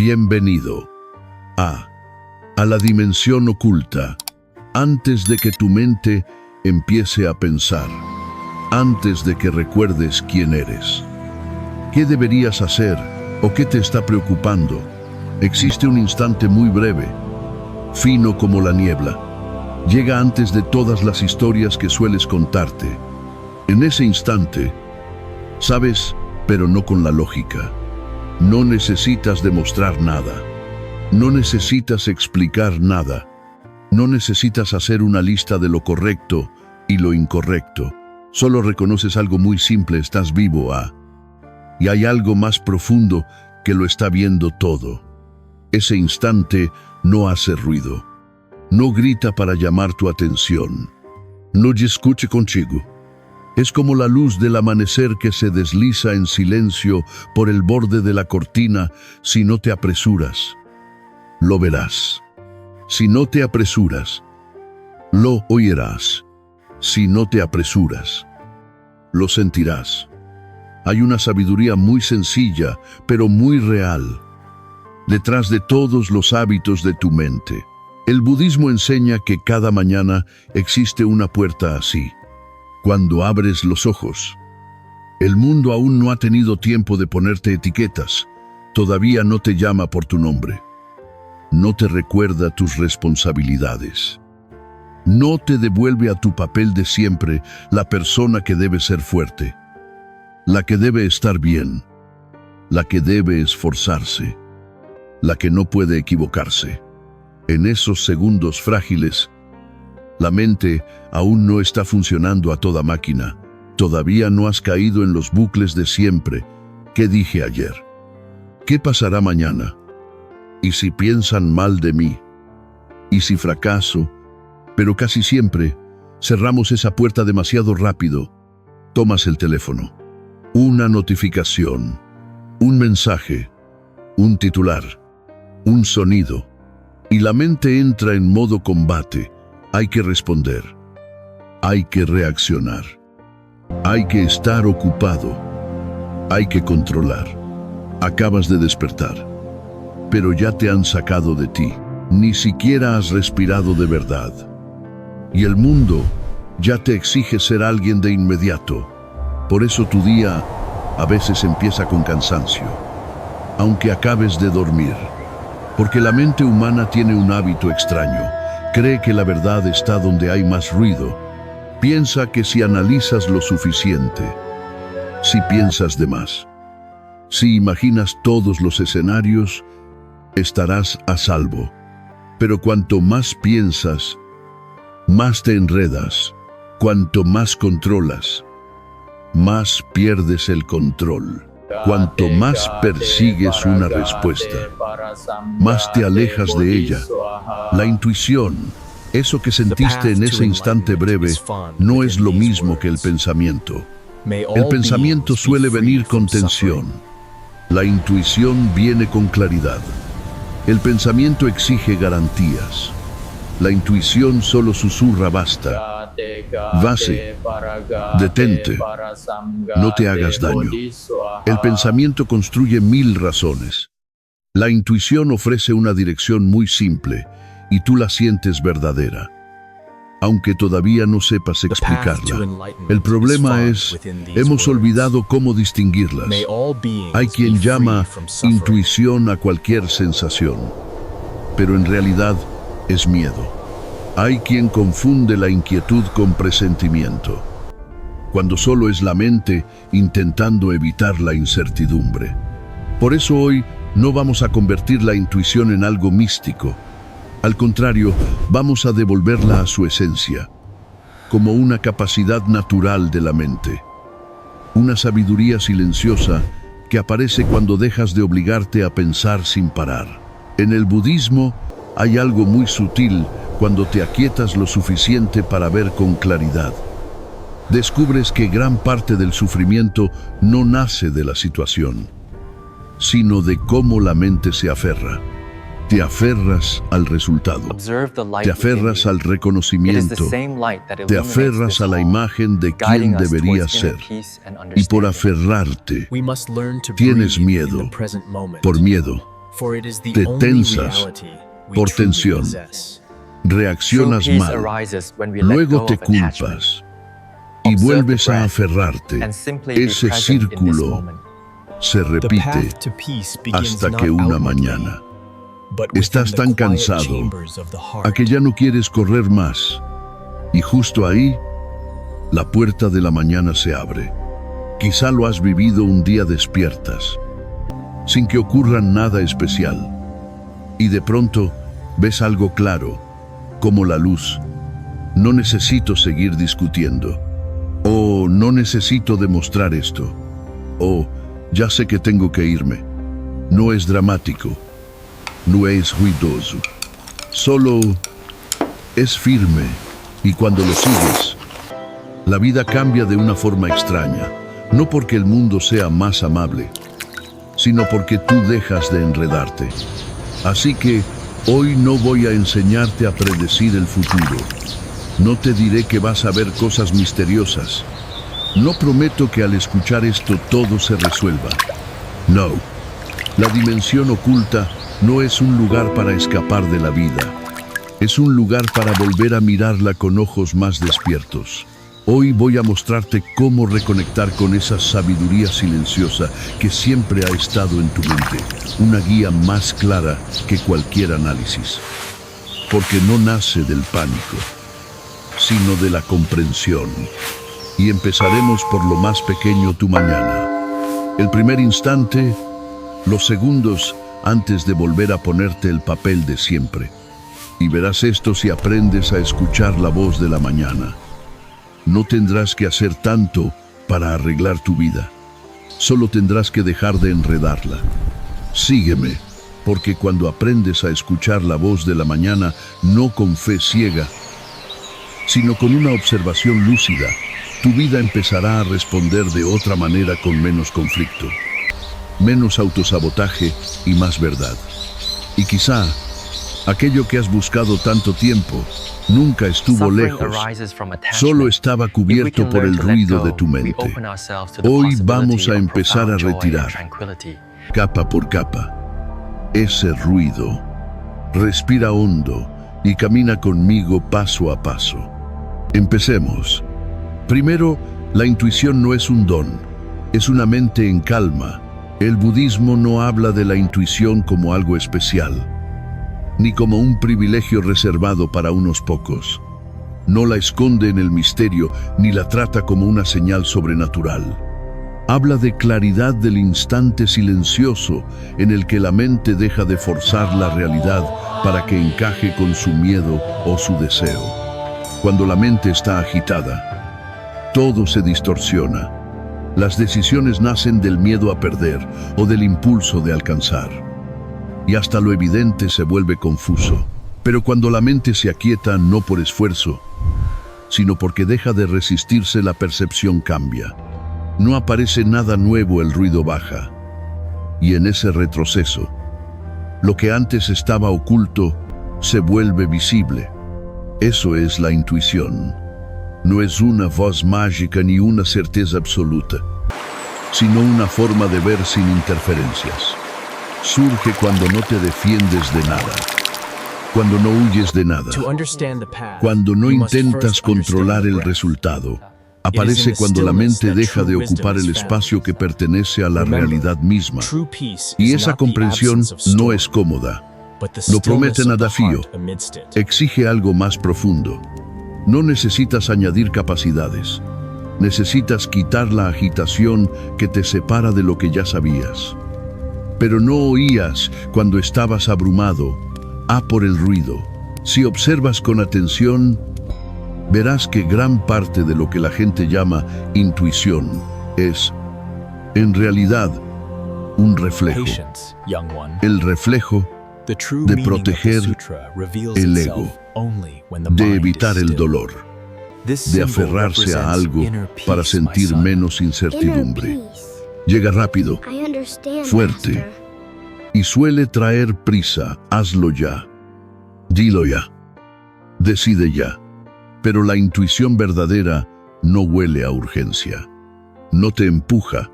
Bienvenido a la dimensión oculta, antes de que tu mente empiece a pensar, antes de que recuerdes quién eres. ¿Qué deberías hacer o qué te está preocupando? Existe un instante muy breve, fino como la niebla. Llega antes de todas las historias que sueles contarte. En ese instante, sabes, pero no con la lógica. No necesitas demostrar nada. No necesitas explicar nada. No necesitas hacer una lista de lo correcto y lo incorrecto. Solo reconoces algo muy simple: estás vivo, y hay algo más profundo que lo está viendo todo. Ese instante no hace ruido. No grita para llamar tu atención. No discute contigo. Es como la luz del amanecer que se desliza en silencio por el borde de la cortina. Si no te apresuras, lo verás. Si no te apresuras, lo oirás. Si no te apresuras, lo sentirás. Hay una sabiduría muy sencilla, pero muy real, detrás de todos los hábitos de tu mente. El budismo enseña que cada mañana existe una puerta así. Cuando abres los ojos, el mundo aún no ha tenido tiempo de ponerte etiquetas. Todavía no te llama por tu nombre. No te recuerda tus responsabilidades. No te devuelve a tu papel de siempre, la persona que debe ser fuerte, la que debe estar bien, la que debe esforzarse, la que no puede equivocarse. En esos segundos frágiles, la mente aún no está funcionando a toda máquina. Todavía no has caído en los bucles de siempre. ¿Qué dije ayer? ¿Qué pasará mañana? ¿Y si piensan mal de mí? ¿Y si fracaso? Pero casi siempre cerramos esa puerta demasiado rápido. Tomas el teléfono. Una notificación, un mensaje, un titular, un sonido, y la mente entra en modo combate. Hay que responder, hay que reaccionar, hay que estar ocupado, hay que controlar. Acabas de despertar, pero ya te han sacado de ti. Ni siquiera has respirado de verdad. Y el mundo ya te exige ser alguien de inmediato. Por eso tu día a veces empieza con cansancio, aunque acabes de dormir. Porque la mente humana tiene un hábito extraño. Cree que la verdad está donde hay más ruido. Piensa que si analizas lo suficiente, si piensas de más, si imaginas todos los escenarios, estarás a salvo. Pero cuanto más piensas, más te enredas. Cuanto más controlas, más pierdes el control. Cuanto más persigues una respuesta, más te alejas de ella. La intuición, eso que sentiste en ese instante breve, no es lo mismo que el pensamiento. El pensamiento suele venir con tensión. La intuición viene con claridad. El pensamiento exige garantías. La intuición solo susurra: basta, vase, detente, no te hagas daño. El pensamiento construye 1000 razones. La intuición ofrece una dirección muy simple y tú la sientes verdadera, aunque todavía no sepas explicarla. El problema es, hemos olvidado cómo distinguirlas. Hay quien llama intuición a cualquier sensación, pero en realidad es miedo. Hay quien confunde la inquietud con presentimiento, cuando solo es la mente intentando evitar la incertidumbre. Por eso hoy no vamos a convertir la intuición en algo místico. Al contrario, vamos a devolverla a su esencia, como una capacidad natural de la mente. Una sabiduría silenciosa que aparece cuando dejas de obligarte a pensar sin parar. En el budismo hay algo muy sutil cuando te aquietas lo suficiente para ver con claridad. Descubres que gran parte del sufrimiento no nace de la situación, sino de cómo la mente se aferra. Te aferras al resultado, te aferras al reconocimiento, te aferras a la imagen de quién deberías ser. Y por aferrarte, tienes miedo. Por miedo, Te tensas por tensión, reaccionas mal, luego te culpas y vuelves a aferrarte. Ese círculo se repite hasta que una mañana estás tan cansado a que ya no quieres correr más. Y justo ahí, la puerta de la mañana se abre. Quizá lo has vivido un día despiertas, sin que ocurra nada especial. Y de pronto ves algo claro, como la luz. No necesito seguir discutiendo. O no necesito demostrar esto. O ya sé que tengo que irme. No es dramático. No es ruidoso. Solo es firme. Y cuando lo sigues, la vida cambia de una forma extraña. No porque el mundo sea más amable, sino porque tú dejas de enredarte. Así que hoy no voy a enseñarte a predecir el futuro. No te diré que vas a ver cosas misteriosas. No prometo que al escuchar esto todo se resuelva. No. La dimensión oculta no es un lugar para escapar de la vida. Es un lugar para volver a mirarla con ojos más despiertos. Hoy voy a mostrarte cómo reconectar con esa sabiduría silenciosa que siempre ha estado en tu mente. Una guía más clara que cualquier análisis. Porque no nace del pánico, sino de la comprensión. Y empezaremos por lo más pequeño, tu mañana. El primer instante, los segundos antes de volver a ponerte el papel de siempre. Y verás esto si aprendes a escuchar la voz de la mañana. No tendrás que hacer tanto para arreglar tu vida. Solo tendrás que dejar de enredarla. Sígueme, porque cuando aprendes a escuchar la voz de la mañana, no con fe ciega, sino con una observación lúcida, tu vida empezará a responder de otra manera con menos conflicto, menos autosabotaje y más verdad. Y quizá aquello que has buscado tanto tiempo nunca estuvo lejos, solo estaba cubierto por el ruido de tu mente. Hoy vamos a empezar a retirar, capa por capa, ese ruido. Respira hondo y camina conmigo paso a paso. Empecemos. Primero, la intuición no es un don, es una mente en calma. El budismo no habla de la intuición como algo especial, ni como un privilegio reservado para unos pocos. No la esconde en el misterio, ni la trata como una señal sobrenatural. Habla de claridad del instante silencioso en el que la mente deja de forzar la realidad para que encaje con su miedo o su deseo. Cuando la mente está agitada, todo se distorsiona. Las decisiones nacen del miedo a perder o del impulso de alcanzar. Y hasta lo evidente se vuelve confuso. Pero cuando la mente se aquieta, no por esfuerzo, sino porque deja de resistirse, la percepción cambia. No aparece nada nuevo, el ruido baja. Y en ese retroceso, lo que antes estaba oculto se vuelve visible. Eso es la intuición. No es una voz mágica ni una certeza absoluta, sino una forma de ver sin interferencias. Surge cuando no te defiendes de nada, cuando no huyes de nada, cuando no intentas controlar el resultado. Aparece cuando la mente deja de ocupar el espacio que pertenece a la realidad misma. Y esa comprensión no es cómoda. Lo promete Nada Fío. Exige algo más profundo. No necesitas añadir capacidades. Necesitas quitar la agitación que te separa de lo que ya sabías. Pero no oías cuando estabas abrumado, por el ruido. Si observas con atención, verás que gran parte de lo que la gente llama intuición es, en realidad, un reflejo. El reflejo de proteger el ego, de evitar el dolor, de aferrarse a algo para sentir menos incertidumbre. Llega rápido, fuerte, y suele traer prisa. Hazlo ya. Dilo ya. Decide ya. Pero la intuición verdadera no huele a urgencia. No te empuja.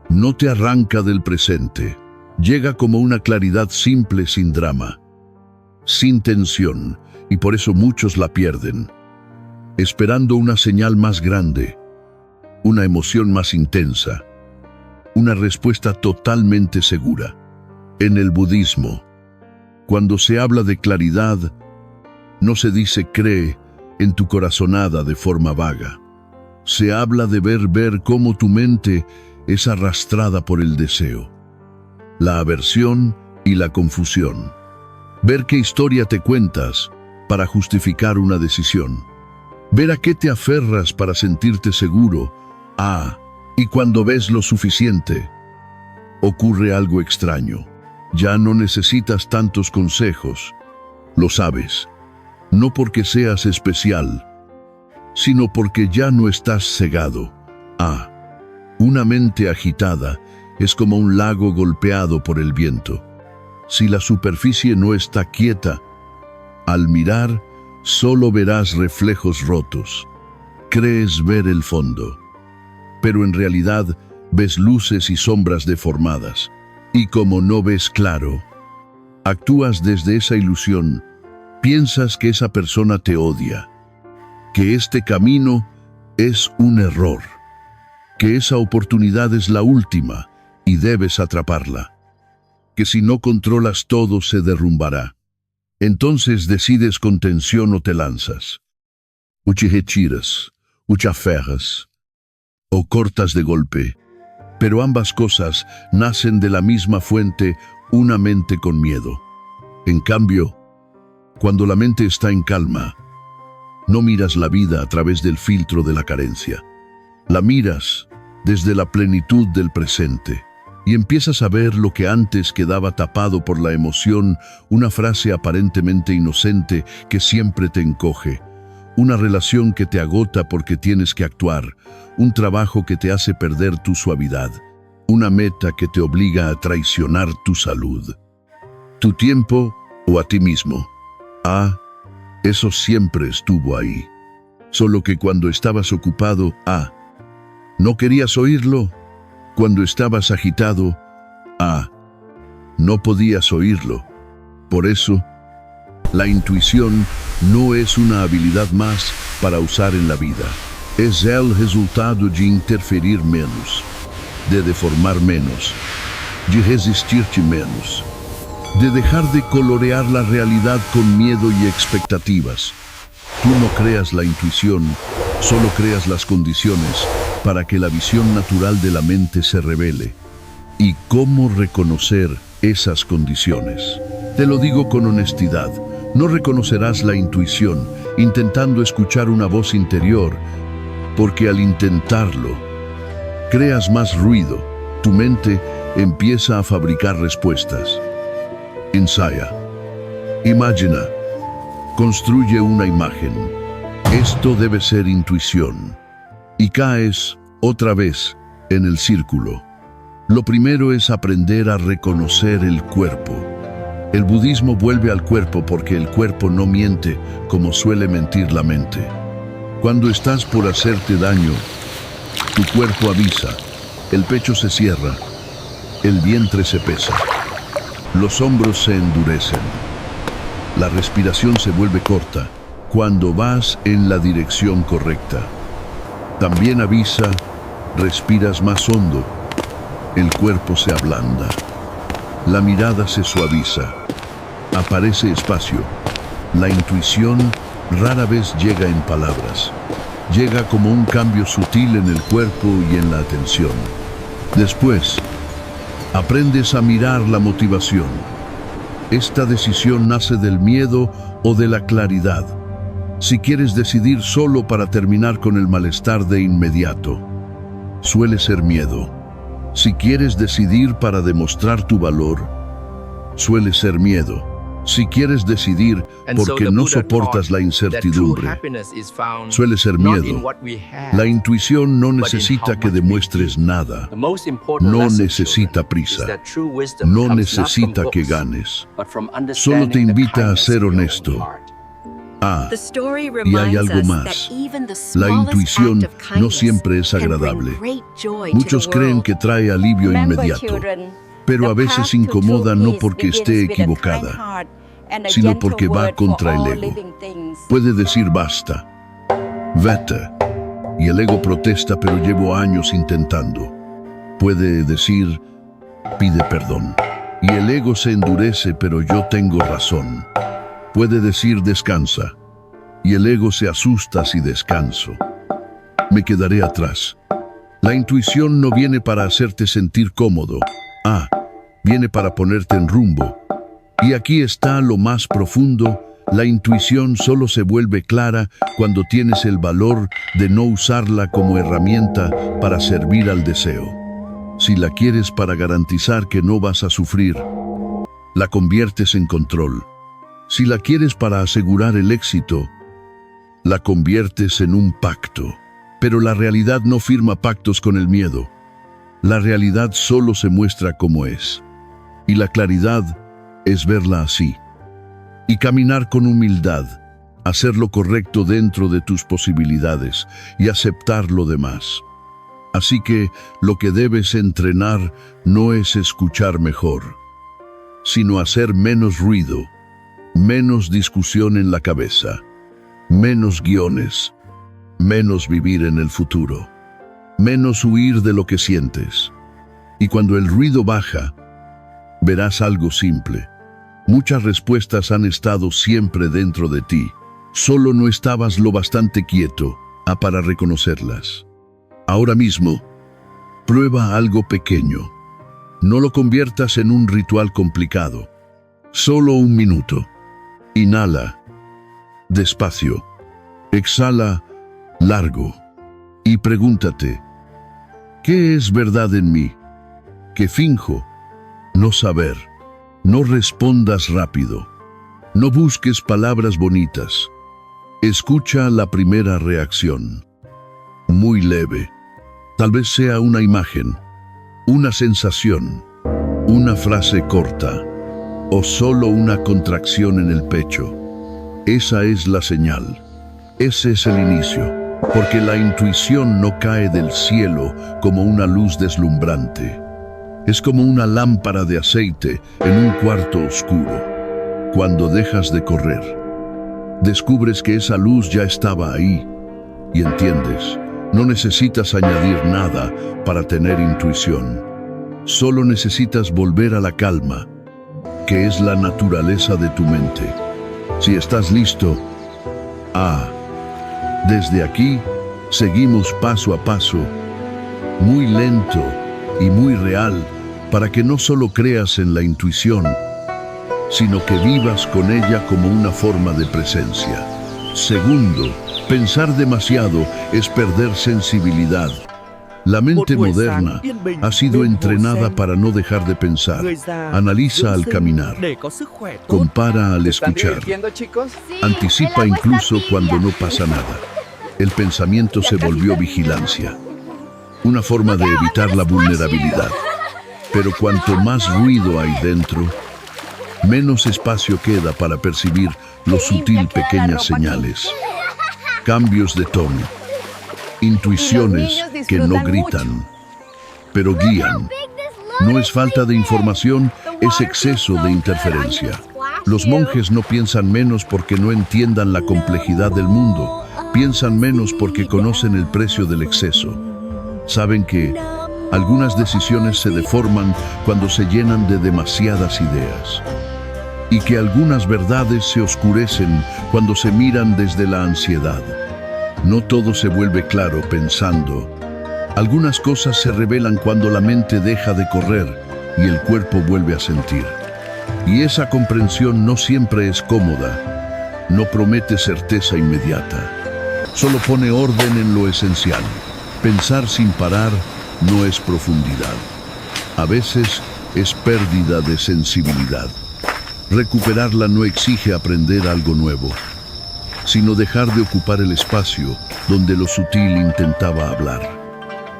No te arranca del presente. Llega como una claridad simple sin drama, sin tensión, y por eso muchos la pierden, esperando una señal más grande, una emoción más intensa, una respuesta totalmente segura. En el budismo, cuando se habla de claridad, no se dice cree en tu corazonada de forma vaga. Se habla de ver cómo tu mente es arrastrada por el deseo, la aversión y la confusión. Ver qué historia te cuentas para justificar una decisión. Ver a qué te aferras para sentirte seguro. Y cuando ves lo suficiente, ocurre algo extraño. Ya no necesitas tantos consejos. Lo sabes, no porque seas especial, sino porque ya no estás cegado. Una mente agitada es como un lago golpeado por el viento. Si la superficie no está quieta, al mirar solo verás reflejos rotos. Crees ver el fondo, pero en realidad ves luces y sombras deformadas. Y como no ves claro, actúas desde esa ilusión. Piensas que esa persona te odia, que este camino es un error, que esa oportunidad es la última y debes atraparla, que si no controlas todo se derrumbará. Entonces decides con tensión o te lanzas, o te retiras, o te aferras, o cortas de golpe. Pero ambas cosas nacen de la misma fuente, una mente con miedo. En cambio, cuando la mente está en calma, no miras la vida a través del filtro de la carencia. La miras desde la plenitud del presente y empiezas a ver lo que antes quedaba tapado por la emoción, una frase aparentemente inocente que siempre te encoge, una relación que te agota porque tienes que actuar, un trabajo que te hace perder tu suavidad, una meta que te obliga a traicionar tu salud, tu tiempo o a ti mismo. Eso siempre estuvo ahí. Solo que cuando estabas ocupado, no querías oírlo. Cuando estabas agitado, no podías oírlo. Por eso, la intuición no es una habilidad más para usar en la vida. Es el resultado de interferir menos, de deformar menos, de resistirte menos, de dejar de colorear la realidad con miedo y expectativas. Tú no creas la intuición, solo creas las condiciones para que la visión natural de la mente se revele. ¿Y cómo reconocer esas condiciones? Te lo digo con honestidad, no reconocerás la intuición intentando escuchar una voz interior, porque al intentarlo, creas más ruido. Tu mente empieza a fabricar respuestas. Ensaya, imagina, construye una imagen. Esto debe ser intuición. Y caes otra vez en el círculo. Lo primero es aprender a reconocer el cuerpo. El budismo vuelve al cuerpo porque el cuerpo no miente como suele mentir la mente. Cuando estás por hacerte daño, tu cuerpo avisa, el pecho se cierra, el vientre se pesa, los hombros se endurecen, la respiración se vuelve corta cuando vas en la dirección correcta. También avisa, respiras más hondo, el cuerpo se ablanda, la mirada se suaviza, aparece espacio. La intuición rara vez llega en palabras, llega como un cambio sutil en el cuerpo y en la atención. Después, aprendes a mirar la motivación. Esta decisión nace del miedo o de la claridad. Si quieres decidir solo para terminar con el malestar de inmediato, suele ser miedo. Si quieres decidir para demostrar tu valor, suele ser miedo. Si quieres decidir porque no soportas la incertidumbre, suele ser miedo. La intuición no necesita que demuestres nada, no necesita prisa, no necesita que ganes. Solo te invita a ser honesto. Y hay algo más. La intuición no siempre es agradable. Muchos creen que trae alivio inmediato, pero a veces incomoda no porque esté equivocada, sino porque va contra el ego. Puede decir basta, vete, y el ego protesta, pero llevo años intentando. Puede decir pide perdón, y el ego se endurece, pero yo tengo razón. Puede decir descansa, y el ego se asusta si descanso. Me quedaré atrás. La intuición no viene para hacerte sentir cómodo. Viene para ponerte en rumbo. Y aquí está lo más profundo. La intuición solo se vuelve clara cuando tienes el valor de no usarla como herramienta para servir al deseo. Si la quieres para garantizar que no vas a sufrir, la conviertes en control. Si la quieres para asegurar el éxito, la conviertes en un pacto. Pero la realidad no firma pactos con el miedo. La realidad solo se muestra como es. Y la claridad es verla así. Y caminar con humildad, hacer lo correcto dentro de tus posibilidades y aceptar lo demás. Así que lo que debes entrenar no es escuchar mejor, sino hacer menos ruido, menos discusión en la cabeza, menos guiones, menos vivir en el futuro, menos huir de lo que sientes. Y cuando el ruido baja, verás algo simple. Muchas respuestas han estado siempre dentro de ti, solo no estabas lo bastante quieto para reconocerlas. Ahora mismo, prueba algo pequeño. No lo conviertas en un ritual complicado. Solo un minuto. Inhala, despacio. Exhala, largo. Y pregúntate, ¿qué es verdad en mí? ¿Qué finjo? No saber. No respondas rápido. No busques palabras bonitas. Escucha la primera reacción. Muy leve. Tal vez sea una imagen, una sensación, una frase corta o solo una contracción en el pecho. Esa es la señal. Ese es el inicio, porque la intuición no cae del cielo como una luz deslumbrante. Es como una lámpara de aceite en un cuarto oscuro. Cuando dejas de correr, descubres que esa luz ya estaba ahí y entiendes. No necesitas añadir nada para tener intuición. Solo necesitas volver a la calma, que es la naturaleza de tu mente. Si estás listo, desde aquí seguimos paso a paso, muy lento y muy real, para que no solo creas en la intuición, sino que vivas con ella como una forma de presencia. Segundo, pensar demasiado es perder sensibilidad. La mente moderna ha sido entrenada para no dejar de pensar. Analiza al caminar, compara al escuchar, anticipa incluso cuando no pasa nada. El pensamiento se volvió vigilancia, una forma de evitar la vulnerabilidad. Pero cuanto más ruido hay dentro, menos espacio queda para percibir lo sutil pequeñas señales. Cambios de tono, intuiciones que no gritan, pero guían. No es falta de información, es exceso de interferencia. Los monjes no piensan menos porque no entiendan la complejidad del mundo, piensan menos porque conocen el precio del exceso. Saben que algunas decisiones se deforman cuando se llenan de demasiadas ideas, y que algunas verdades se oscurecen cuando se miran desde la ansiedad. No todo se vuelve claro pensando. Algunas cosas se revelan cuando la mente deja de correr y el cuerpo vuelve a sentir. Y esa comprensión no siempre es cómoda, no promete certeza inmediata. Solo pone orden en lo esencial. Pensar sin parar no es profundidad. A veces es pérdida de sensibilidad. Recuperarla no exige aprender algo nuevo, sino dejar de ocupar el espacio donde lo sutil intentaba hablar.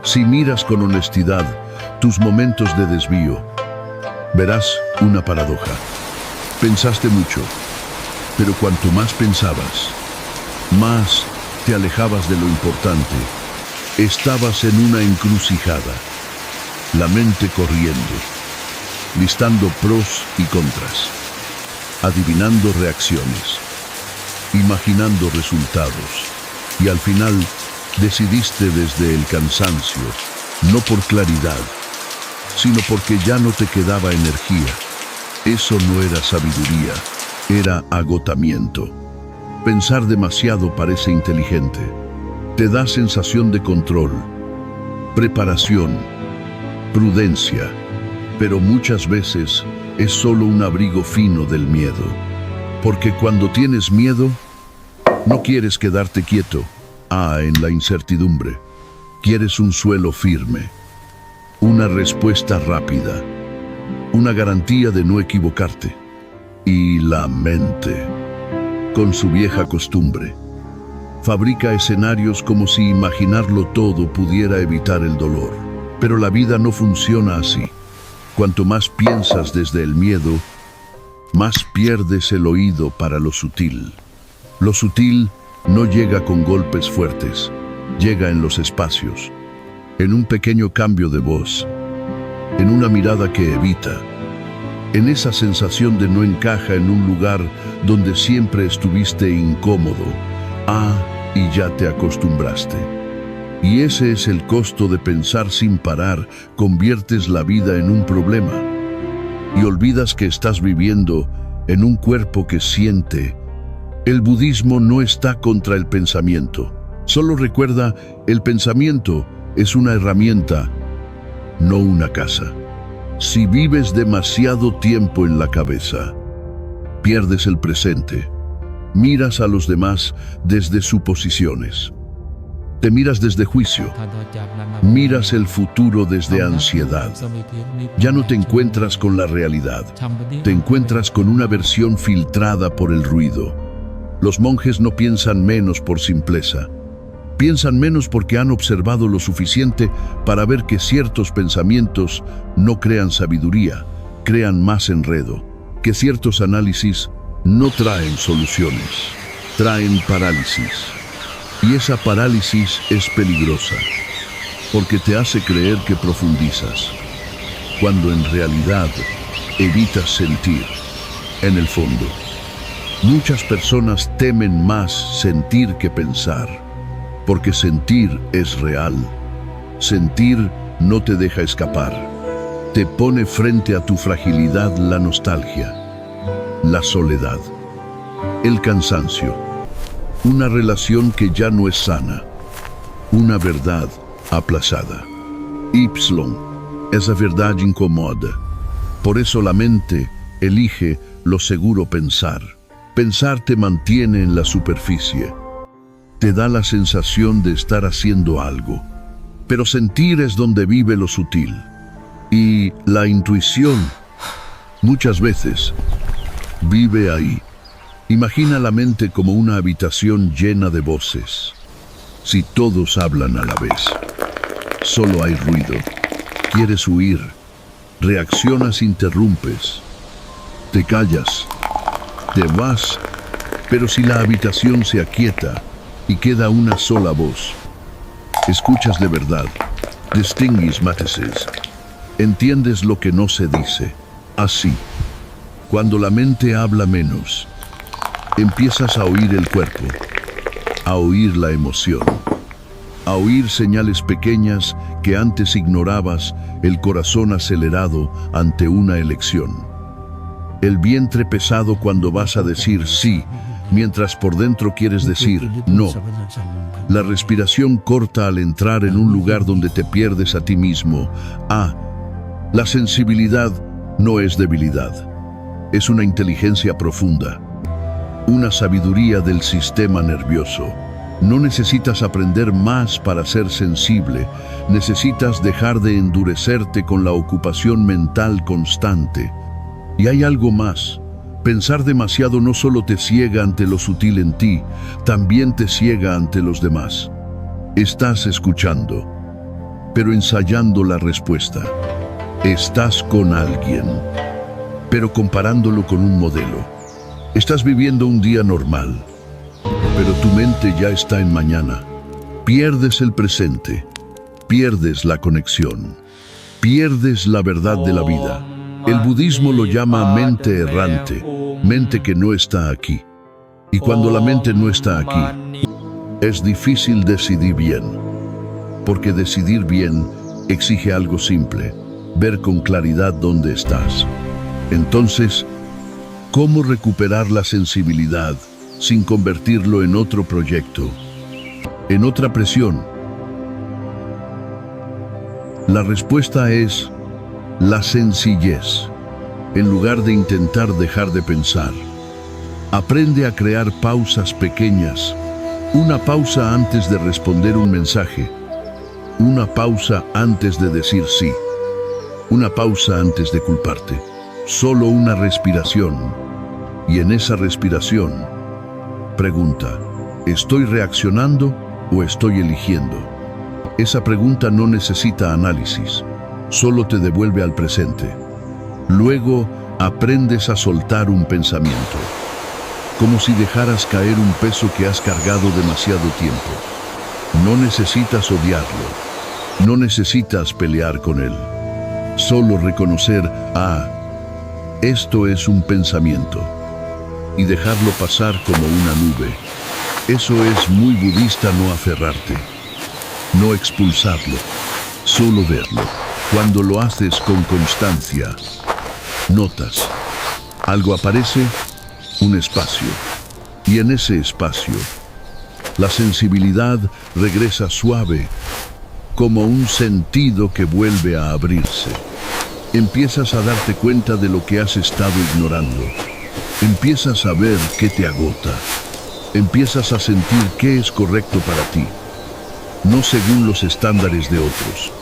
Si miras con honestidad tus momentos de desvío, verás una paradoja. Pensaste mucho, pero cuanto más pensabas, más te alejabas de lo importante. Estabas en una encrucijada, la mente corriendo, listando pros y contras, adivinando reacciones, imaginando resultados, y al final decidiste desde el cansancio, no por claridad, sino porque ya no te quedaba energía. Eso no era sabiduría, era agotamiento. Pensar demasiado parece inteligente. Te da sensación de control, preparación, prudencia, pero muchas veces es solo un abrigo fino del miedo. Porque cuando tienes miedo, no quieres quedarte quieto, en la incertidumbre. Quieres un suelo firme, una respuesta rápida, una garantía de no equivocarte. Y la mente, con su vieja costumbre, fabrica escenarios como si imaginarlo todo pudiera evitar el dolor. Pero la vida no funciona así. Cuanto más piensas desde el miedo, más pierdes el oído para lo sutil. Lo sutil no llega con golpes fuertes, llega en los espacios, en un pequeño cambio de voz, en una mirada que evita, en esa sensación de no encaja en un lugar donde siempre estuviste incómodo. Y ya te acostumbraste. Y ese es el costo de pensar sin parar. Conviertes la vida en un problema y olvidas que estás viviendo en un cuerpo que siente. El budismo no está contra el pensamiento. Solo recuerda, el pensamiento es una herramienta, no una casa. Si vives demasiado tiempo en la cabeza, pierdes el presente. Miras a los demás desde suposiciones. Te miras desde juicio. Miras el futuro desde ansiedad. Ya no te encuentras con la realidad. Te encuentras con una versión filtrada por el ruido. Los monjes no piensan menos por simpleza. Piensan menos porque han observado lo suficiente para ver que ciertos pensamientos no crean sabiduría, crean más enredo, que ciertos análisis no traen soluciones, traen parálisis. Y esa parálisis es peligrosa, porque te hace creer que profundizas, cuando en realidad evitas sentir. En el fondo, muchas personas temen más sentir que pensar, porque sentir es real. Sentir no te deja escapar. Te pone frente a tu fragilidad la nostalgia, la soledad, el cansancio, una relación que ya no es sana, una verdad aplazada. Esa verdad incomoda. Por eso la mente elige lo seguro pensar. Pensar te mantiene en la superficie. Te da la sensación de estar haciendo algo. Pero sentir es donde vive lo sutil. Y la intuición, muchas veces, vive ahí. Imagina la mente como una habitación llena de voces. Si todos hablan a la vez, solo hay ruido. Quieres huir, reaccionas, interrumpes, te callas, te vas, pero si la habitación se aquieta y queda una sola voz, escuchas de verdad, distingues matices, entiendes lo que no se dice. Así, cuando la mente habla menos, empiezas a oír el cuerpo, a oír la emoción, a oír señales pequeñas que antes ignorabas, el corazón acelerado ante una elección, el vientre pesado cuando vas a decir sí, mientras por dentro quieres decir no, la respiración corta al entrar en un lugar donde te pierdes a ti mismo. La sensibilidad no es debilidad, es una inteligencia profunda, una sabiduría del sistema nervioso. No necesitas aprender más para ser sensible, necesitas dejar de endurecerte con la ocupación mental constante. Y hay algo más. Pensar demasiado no solo te ciega ante lo sutil en ti, también te ciega ante los demás. Estás escuchando, pero ensayando la respuesta. Estás con alguien, pero comparándolo con un modelo. Estás viviendo un día normal, pero tu mente ya está en mañana. Pierdes el presente, pierdes la conexión, pierdes la verdad de la vida. El budismo lo llama mente errante, mente que no está aquí. Y cuando la mente no está aquí, es difícil decidir bien. Porque decidir bien exige algo simple, ver con claridad dónde estás. Entonces, ¿cómo recuperar la sensibilidad sin convertirlo en otro proyecto, en otra presión? La respuesta es la sencillez. En lugar de intentar dejar de pensar, aprende a crear pausas pequeñas. Una pausa antes de responder un mensaje. Una pausa antes de decir sí. Una pausa antes de culparte. Solo una respiración. Y en esa respiración, pregunta, ¿estoy reaccionando o estoy eligiendo? Esa pregunta no necesita análisis, solo te devuelve al presente. Luego, aprendes a soltar un pensamiento, como si dejaras caer un peso que has cargado demasiado tiempo. No necesitas odiarlo, no necesitas pelear con él. Solo reconocer, esto es un pensamiento, y dejarlo pasar como una nube. Eso es muy budista, no aferrarte, no expulsarlo, solo verlo. Cuando lo haces con constancia, notas, algo aparece, un espacio, y en ese espacio, la sensibilidad regresa suave, como un sentido que vuelve a abrirse. Empiezas a darte cuenta de lo que has estado ignorando. Empiezas a ver qué te agota. Empiezas a sentir qué es correcto para ti, no según los estándares de otros.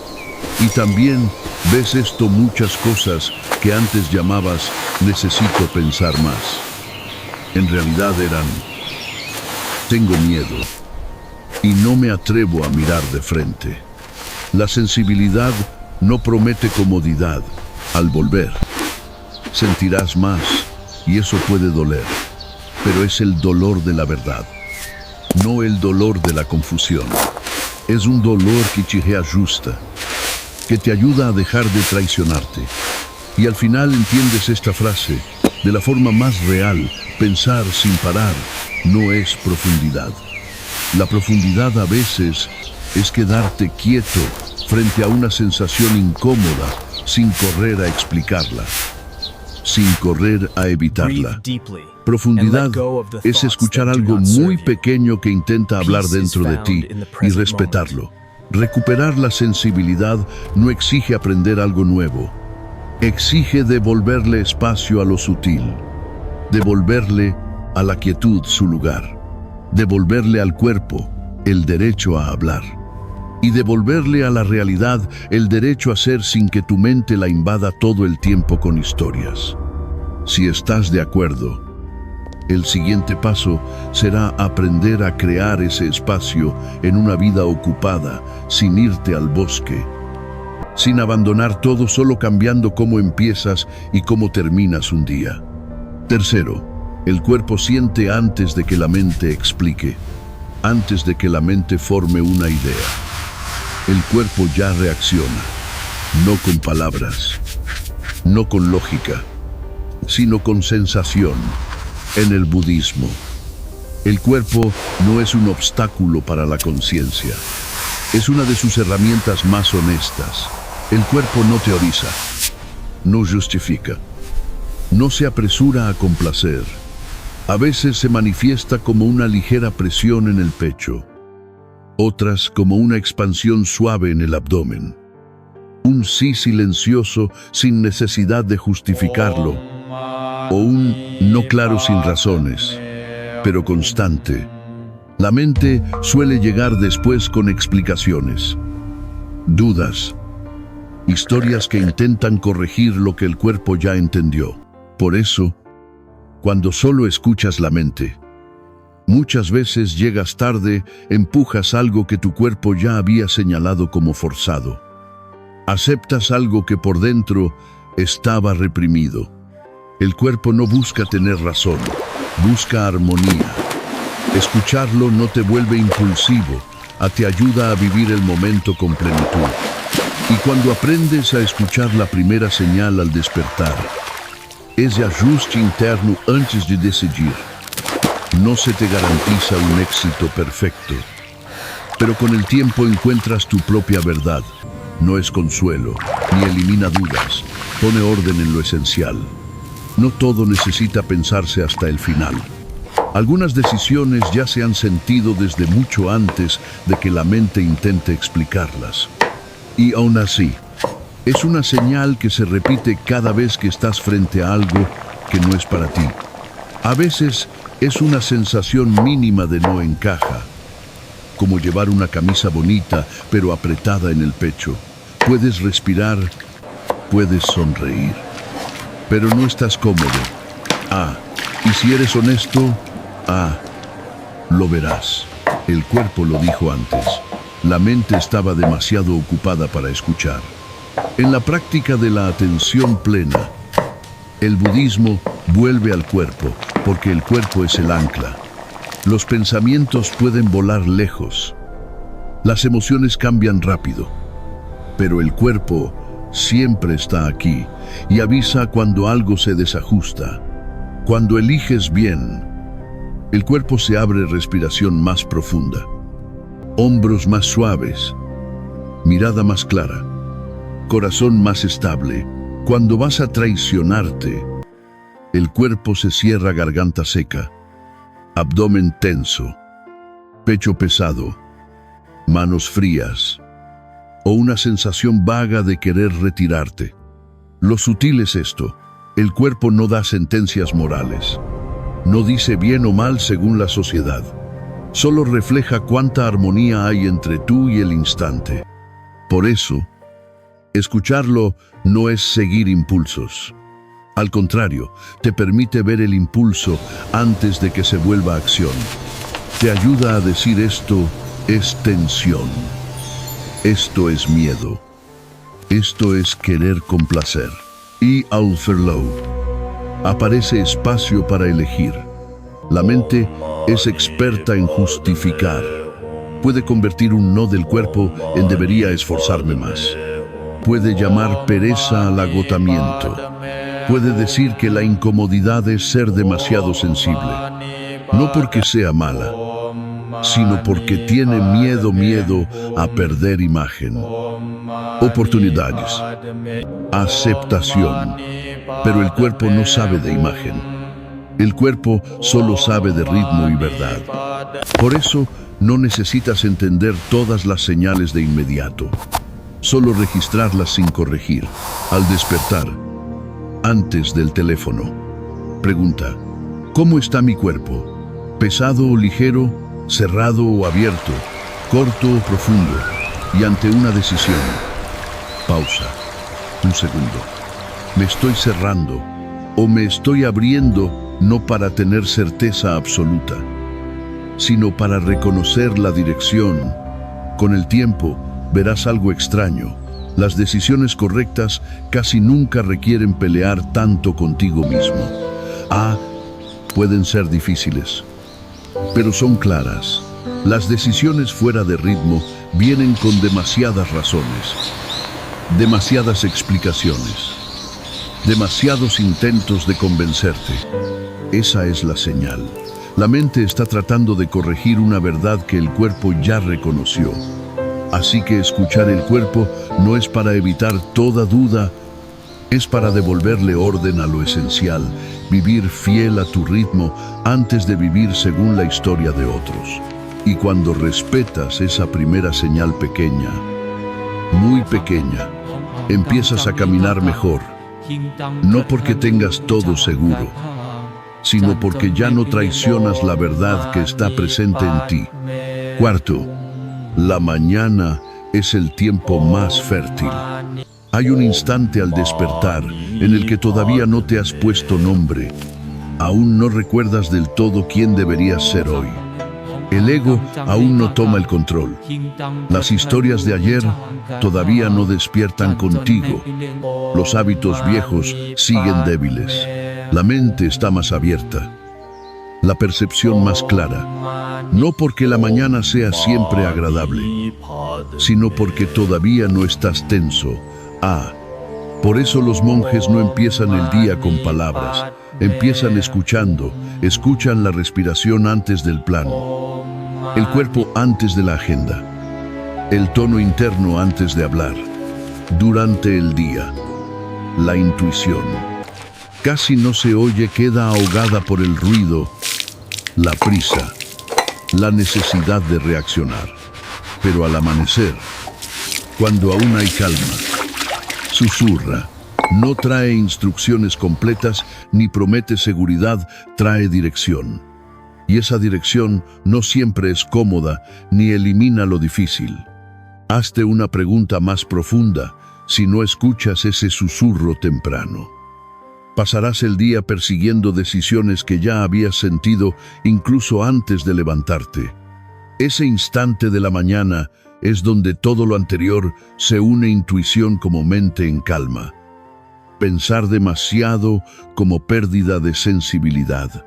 Y también ves esto, muchas cosas que antes llamabas necesito pensar más. En realidad eran tengo miedo y no me atrevo a mirar de frente. La sensibilidad no promete comodidad. Al volver, sentirás más y eso puede doler, pero es el dolor de la verdad, no el dolor de la confusión. Es un dolor que te reajusta, que te ayuda a dejar de traicionarte. Y al final entiendes esta frase, de la forma más real: pensar sin parar no es profundidad. La profundidad a veces es quedarte quieto frente a una sensación incómoda sin correr a explicarla, sin correr a evitarla. Profundidad es escuchar algo muy pequeño que intenta hablar dentro de ti y respetarlo. Recuperar la sensibilidad no exige aprender algo nuevo, exige devolverle espacio a lo sutil, devolverle a la quietud su lugar, devolverle al cuerpo el derecho a hablar y devolverle a la realidad el derecho a ser sin que tu mente la invada todo el tiempo con historias. Si estás de acuerdo, el siguiente paso será aprender a crear ese espacio en una vida ocupada, sin irte al bosque, sin abandonar todo, solo cambiando cómo empiezas y cómo terminas un día. Tercero, el cuerpo siente antes de que la mente explique, antes de que la mente forme una idea. El cuerpo ya reacciona, no con palabras, no con lógica, sino con sensación. En el budismo, el cuerpo no es un obstáculo para la conciencia, es una de sus herramientas más honestas. El cuerpo no teoriza, no justifica, no se apresura a complacer. A veces se manifiesta como una ligera presión en el pecho, otras como una expansión suave en el abdomen. Un sí silencioso sin necesidad de justificarlo, o un no claro sin razones, pero constante. La mente suele llegar después con explicaciones, dudas, historias que intentan corregir lo que el cuerpo ya entendió. Por eso, cuando solo escuchas la mente, muchas veces llegas tarde, empujas algo que tu cuerpo ya había señalado como forzado. Aceptas algo que por dentro estaba reprimido. El cuerpo no busca tener razón, busca armonía. Escucharlo no te vuelve impulsivo, te ayuda a vivir el momento con plenitud. Y cuando aprendes a escuchar la primera señal al despertar, ese ajuste interno antes de decidir, no se te garantiza un éxito perfecto. Pero con el tiempo encuentras tu propia verdad. No es consuelo, ni elimina dudas, pone orden en lo esencial. No todo necesita pensarse hasta el final. Algunas decisiones ya se han sentido desde mucho antes de que la mente intente explicarlas. Y aún así, es una señal que se repite cada vez que estás frente a algo que no es para ti. A veces es una sensación mínima de no encaja, como llevar una camisa bonita pero apretada en el pecho. Puedes respirar, puedes sonreír, pero no estás cómodo. Y si eres honesto, lo verás. El cuerpo lo dijo antes. La mente estaba demasiado ocupada para escuchar. En la práctica de la atención plena, el budismo vuelve al cuerpo, porque el cuerpo es el ancla. Los pensamientos pueden volar lejos. Las emociones cambian rápido. Pero el cuerpo siempre está aquí y avisa cuando algo se desajusta. Cuando eliges bien, el cuerpo se abre respiración más profunda, hombros más suaves, mirada más clara, corazón más estable. Cuando vas a traicionarte, el cuerpo se cierra, garganta seca, abdomen tenso, pecho pesado, manos frías, o una sensación vaga de querer retirarte. Lo sutil es esto: el cuerpo no da sentencias morales. No dice bien o mal según la sociedad. Solo refleja cuánta armonía hay entre tú y el instante. Por eso, escucharlo no es seguir impulsos. Al contrario, te permite ver el impulso antes de que se vuelva acción. Te ayuda a decir: esto es tensión. Esto es miedo. Esto es querer complacer. Y al hacerlo, aparece espacio para elegir. La mente es experta en justificar. Puede convertir un no del cuerpo en debería esforzarme más. Puede llamar pereza al agotamiento. Puede decir que la incomodidad es ser demasiado sensible. No porque sea mala, sino porque tiene miedo a perder imagen. Oportunidades. Aceptación. Pero el cuerpo no sabe de imagen. El cuerpo solo sabe de ritmo y verdad. Por eso, no necesitas entender todas las señales de inmediato. Solo registrarlas sin corregir. Al despertar, antes del teléfono, pregunta: ¿cómo está mi cuerpo? ¿Pesado o ligero? ¿Cerrado o abierto? ¿Corto o profundo? Y ante una decisión, pausa. Un segundo. ¿Me estoy cerrando o me estoy abriendo, no para tener certeza absoluta, sino para reconocer la dirección? Con el tiempo, verás algo extraño. Las decisiones correctas casi nunca requieren pelear tanto contigo mismo. Pueden ser difíciles, pero son claras. Las decisiones fuera de ritmo vienen con demasiadas razones, demasiadas explicaciones, demasiados intentos de convencerte. Esa es la señal. La mente está tratando de corregir una verdad que el cuerpo ya reconoció. Así que escuchar el cuerpo no es para evitar toda duda, es para devolverle orden a lo esencial, vivir fiel a tu ritmo antes de vivir según la historia de otros. Y cuando respetas esa primera señal pequeña, muy pequeña, empiezas a caminar mejor. No porque tengas todo seguro, sino porque ya no traicionas la verdad que está presente en ti. Cuarto, la mañana es el tiempo más fértil. Hay un instante al despertar en el que todavía no te has puesto nombre. Aún no recuerdas del todo quién deberías ser hoy. El ego aún no toma el control. Las historias de ayer todavía no despiertan contigo. Los hábitos viejos siguen débiles. La mente está más abierta. la percepción más clara, no porque la mañana sea siempre agradable, sino porque todavía no estás tenso. Por eso los monjes no empiezan el día con palabras, empiezan escuchando, escuchan la respiración antes del plano, el cuerpo antes de la agenda, el tono interno antes de hablar. Durante el día, la intuición casi no se oye, queda ahogada por el ruido, la prisa, la necesidad de reaccionar. Pero al amanecer, cuando aún hay calma, susurra, no trae instrucciones completas ni promete seguridad, trae dirección. Y esa dirección no siempre es cómoda ni elimina lo difícil. Hazte una pregunta más profunda si no escuchas ese susurro temprano. Pasarás el día persiguiendo decisiones que ya habías sentido incluso antes de levantarte. Ese instante de la mañana es donde todo lo anterior se une, intuición como mente en calma. Pensar demasiado como pérdida de sensibilidad.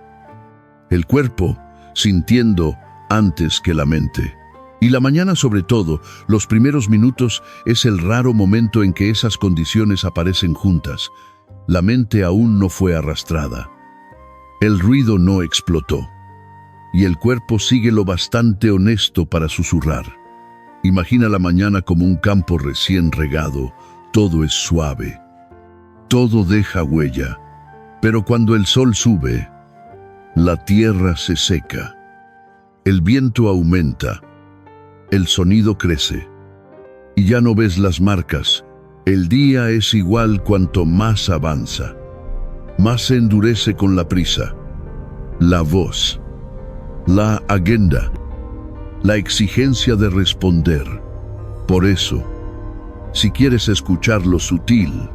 El cuerpo sintiendo antes que la mente. Y la mañana, sobre todo, los primeros minutos, es el raro momento en que esas condiciones aparecen juntas. La mente aún no fue arrastrada. El ruido no explotó. Y el cuerpo sigue lo bastante honesto para susurrar. Imagina la mañana como un campo recién regado. Todo es suave. Todo deja huella. Pero cuando el sol sube, la tierra se seca. El viento aumenta. El sonido crece. Y ya no ves las marcas. El día es igual cuanto más avanza. Más se endurece con la prisa. La voz. La agenda. La exigencia de responder. Por eso, si quieres escuchar lo sutil,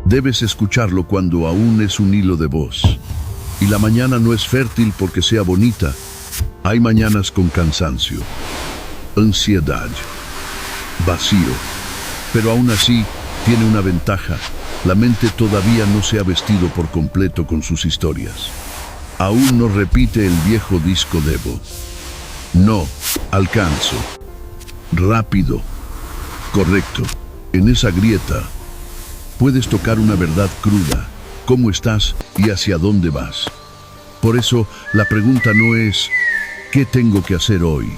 debes escucharlo cuando aún es un hilo de voz. Y la mañana no es fértil porque sea bonita. Hay mañanas con cansancio, ansiedad, vacío. Pero aún así, tiene una ventaja. La mente todavía no se ha vestido por completo con sus historias. Aún no repite el viejo disco Debo. No, alcanzo. Rápido. Correcto. En esa grieta, puedes tocar una verdad cruda. ¿Cómo estás y hacia dónde vas? Por eso, la pregunta no es ¿qué tengo que hacer hoy?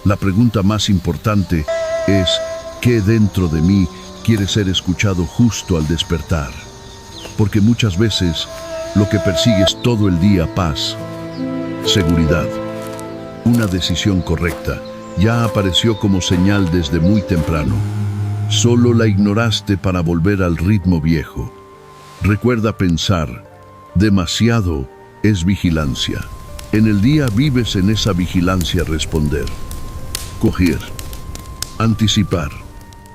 La pregunta más importante es ¿qué dentro de mí quiere ser escuchado justo al despertar? Porque muchas veces lo que persigues todo el día, paz, seguridad, una decisión correcta, ya apareció como señal desde muy temprano. Solo la ignoraste para volver al ritmo viejo. Recuerda pensar, demasiado es vigilancia. En el día vives en esa vigilancia, responder, coger, anticipar,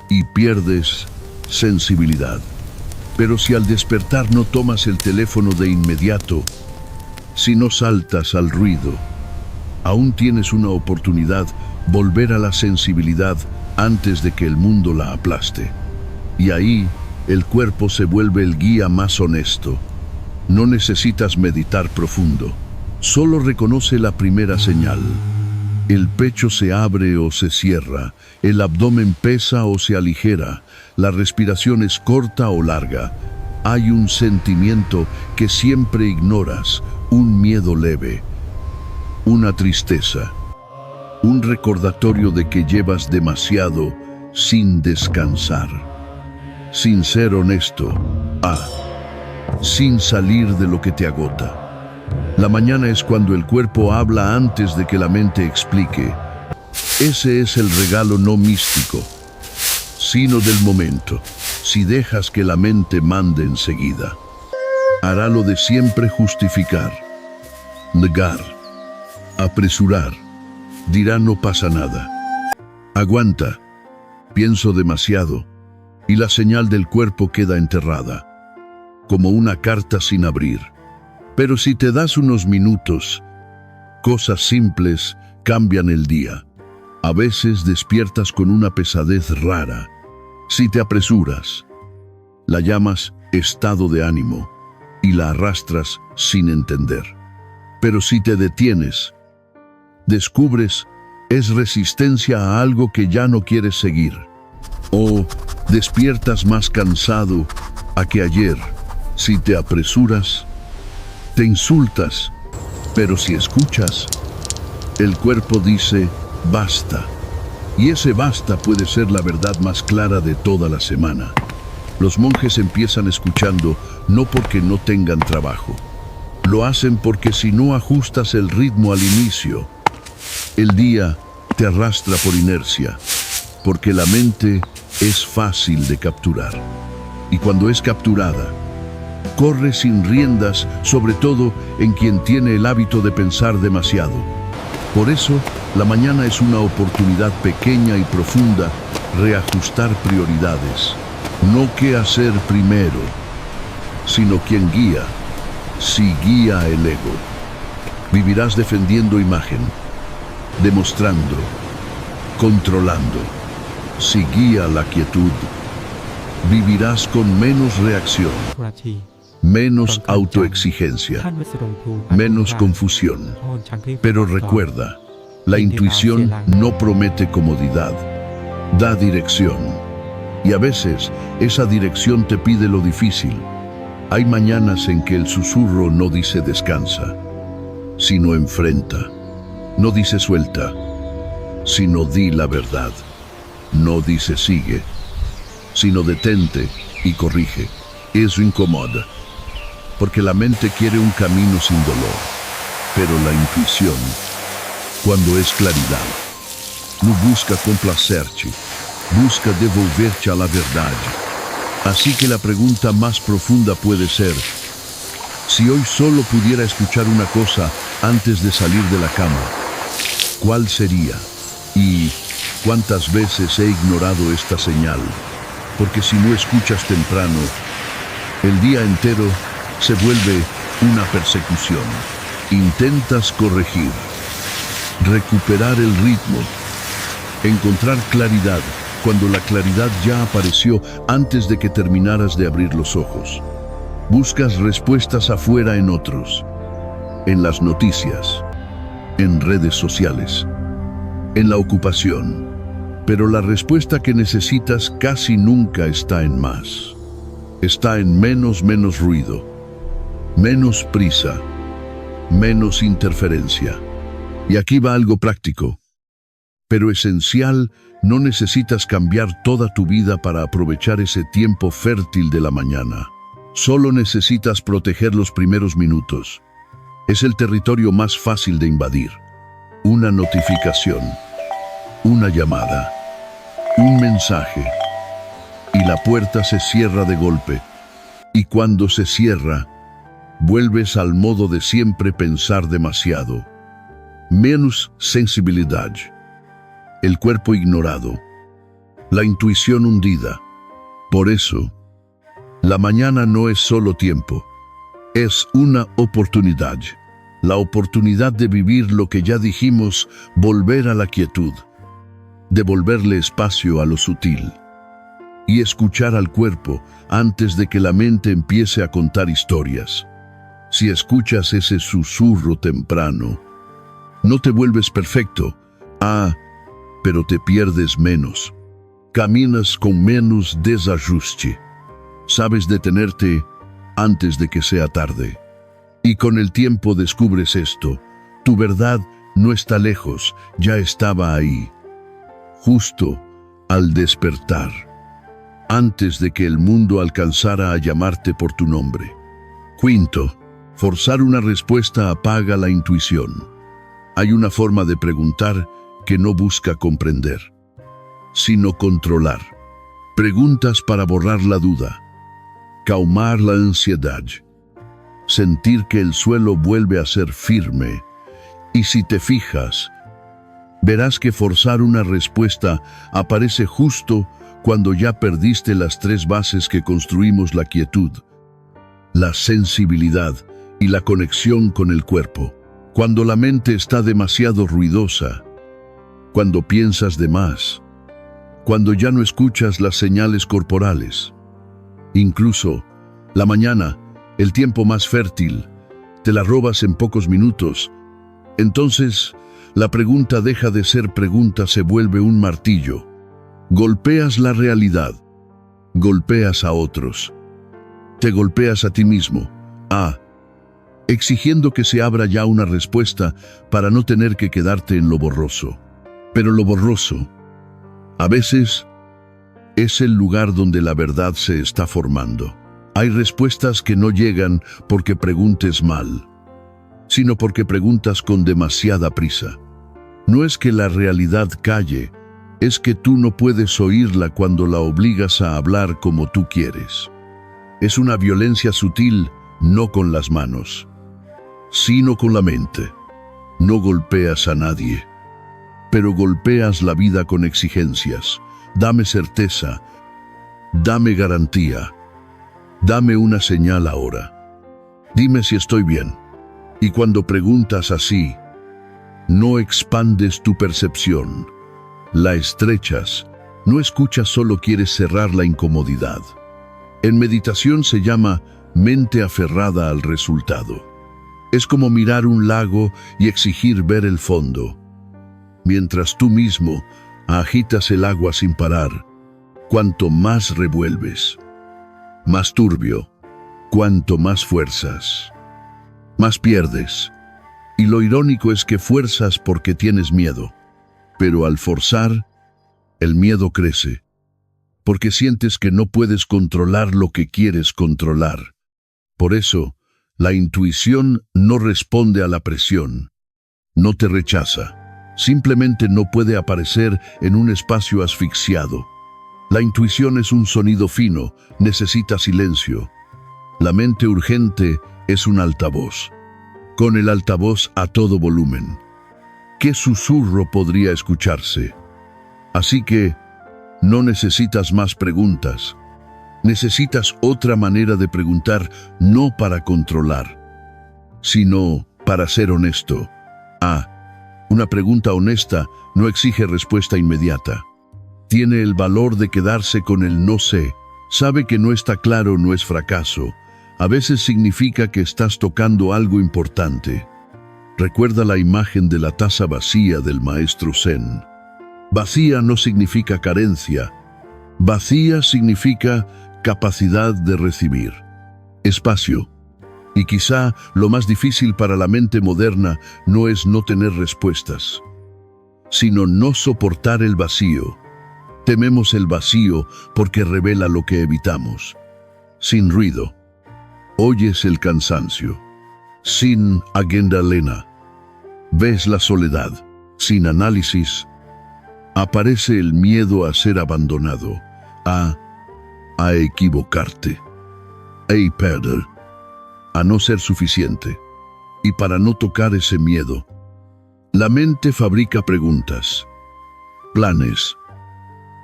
y pierdes sensibilidad. Pero si al despertar no tomas el teléfono de inmediato, si no saltas al ruido, aún tienes una oportunidad, volver a la sensibilidad antes de que el mundo la aplaste. Y ahí, el cuerpo se vuelve el guía más honesto. No necesitas meditar profundo. Solo reconoce la primera señal. El pecho se abre o se cierra, el abdomen pesa o se aligera, la respiración es corta o larga. Hay un sentimiento que siempre ignoras, un miedo leve, una tristeza, un recordatorio de que llevas demasiado sin descansar, sin ser honesto, sin salir de lo que te agota. La mañana es cuando el cuerpo habla antes de que la mente explique. Ese es el regalo no místico, sino del momento. Si dejas que la mente mande enseguida, hará lo de siempre: justificar, negar, apresurar. Dirá no pasa nada. Aguanta, pienso demasiado, y la señal del cuerpo queda enterrada, como una carta sin abrir. Pero si te das unos minutos, cosas simples cambian el día. A veces despiertas con una pesadez rara. Si te apresuras, la llamas estado de ánimo y la arrastras sin entender. Pero si te detienes, descubres es resistencia a algo que ya no quieres seguir. O despiertas más cansado a que ayer. Si te apresuras, te insultas. Pero si escuchas, el cuerpo dice basta. Y ese basta puede ser la verdad más clara de toda la semana. Los monjes empiezan escuchando no porque no tengan trabajo. Lo hacen porque si no ajustas el ritmo al inicio, el día te arrastra por inercia, porque la mente es fácil de capturar. Y cuando es capturada, corre sin riendas, sobre todo en quien tiene el hábito de pensar demasiado. Por eso, la mañana es una oportunidad pequeña y profunda, reajustar prioridades. No qué hacer primero, sino quién guía. Si guía el ego, vivirás defendiendo imagen, demostrando, controlando. Si guía la quietud, vivirás con menos reacción, menos autoexigencia, menos confusión. Pero recuerda, la intuición no promete comodidad, da dirección. Y a veces esa dirección te pide lo difícil. Hay mañanas en que el susurro no dice descansa, sino enfrenta. No dice suelta, sino di la verdad. No dice sigue, sino detente y corrige. Eso incomoda, porque la mente quiere un camino sin dolor. Pero la intuición, cuando es claridad, no busca complacerte, busca devolverte a la verdad. Así que la pregunta más profunda puede ser, si hoy solo pudiera escuchar una cosa antes de salir de la cama, ¿cuál sería? ¿Y cuántas veces he ignorado esta señal? Porque si no escuchas temprano, el día entero se vuelve una persecución. Intentas corregir, recuperar el ritmo, encontrar claridad, cuando la claridad ya apareció antes de que terminaras de abrir los ojos. Buscas respuestas afuera en otros, en las noticias, en redes sociales, en la ocupación. Pero la respuesta que necesitas casi nunca está en más. Está en menos ruido, menos prisa, menos interferencia. Y aquí va algo práctico, pero esencial. No necesitas cambiar toda tu vida para aprovechar ese tiempo fértil de la mañana. Solo necesitas proteger los primeros minutos. Es el territorio más fácil de invadir. Una notificación, una llamada, un mensaje, y la puerta se cierra de golpe. Y cuando se cierra, vuelves al modo de siempre pensar demasiado. Menos sensibilidad. El cuerpo ignorado, la intuición hundida. Por eso, la mañana no es solo tiempo, es una oportunidad. La oportunidad de vivir lo que ya dijimos, volver a la quietud, devolverle espacio a lo sutil y escuchar al cuerpo antes de que la mente empiece a contar historias. Si escuchas ese susurro temprano, no te vuelves perfecto, pero te pierdes menos. Caminas con menos desajuste. Sabes detenerte antes de que sea tarde. Y con el tiempo descubres esto. Tu verdad no está lejos, ya estaba ahí. Justo al despertar. Antes de que el mundo alcanzara a llamarte por tu nombre. Quinto, forzar una respuesta apaga la intuición. Hay una forma de preguntar que no busca comprender, sino controlar. Preguntas para borrar la duda, calmar la ansiedad, sentir que el suelo vuelve a ser firme. Y si te fijas, verás que forzar una respuesta aparece justo cuando ya perdiste las tres bases que construimos la quietud, la sensibilidad y la conexión con el cuerpo. Cuando la mente está demasiado ruidosa, cuando piensas de más, cuando ya no escuchas las señales corporales. Incluso, la mañana, el tiempo más fértil, te la robas en pocos minutos. Entonces, la pregunta deja de ser pregunta, se vuelve un martillo. Golpeas la realidad, golpeas a otros, te golpeas a ti mismo, exigiendo que se abra ya una respuesta para no tener que quedarte en lo borroso. Pero lo borroso, a veces, es el lugar donde la verdad se está formando. Hay respuestas que no llegan porque preguntes mal, sino porque preguntas con demasiada prisa. No es que la realidad calle, es que tú no puedes oírla cuando la obligas a hablar como tú quieres. Es una violencia sutil, no con las manos, sino con la mente. No golpeas a nadie, pero golpeas la vida con exigencias. Dame certeza, dame garantía, dame una señal ahora. Dime si estoy bien. Y cuando preguntas así, no expandes tu percepción, la estrechas, no escuchas, solo quieres cerrar la incomodidad. En meditación se llama mente aferrada al resultado. Es como mirar un lago y exigir ver el fondo, mientras tú mismo agitas el agua sin parar. Cuanto más revuelves, más turbio, cuanto más fuerzas, más pierdes. Y lo irónico es que fuerzas porque tienes miedo, pero al forzar, el miedo crece, porque sientes que no puedes controlar lo que quieres controlar. Por eso, la intuición no responde a la presión, no te rechaza, simplemente no puede aparecer en un espacio asfixiado. La intuición es un sonido fino, necesita silencio. La mente urgente es un altavoz, con el altavoz a todo volumen. ¿Qué susurro podría escucharse? Así que no necesitas más preguntas. Necesitas otra manera de preguntar, no para controlar, sino para ser honesto. Una pregunta honesta no exige respuesta inmediata. Tiene el valor de quedarse con el no sé. Sabe que no está claro, no es fracaso. A veces significa que estás tocando algo importante. Recuerda la imagen de la taza vacía del maestro Zen. Vacía no significa carencia. Vacía significa capacidad de recibir. Espacio. Y quizá lo más difícil para la mente moderna no es no tener respuestas, sino no soportar el vacío. Tememos el vacío porque revela lo que evitamos. Sin ruido, oyes el cansancio. Sin agenda lena, ves la soledad. Sin análisis, aparece el miedo a ser abandonado, a equivocarte, a perder, a no ser suficiente. Y para no tocar ese miedo, la mente fabrica preguntas, planes,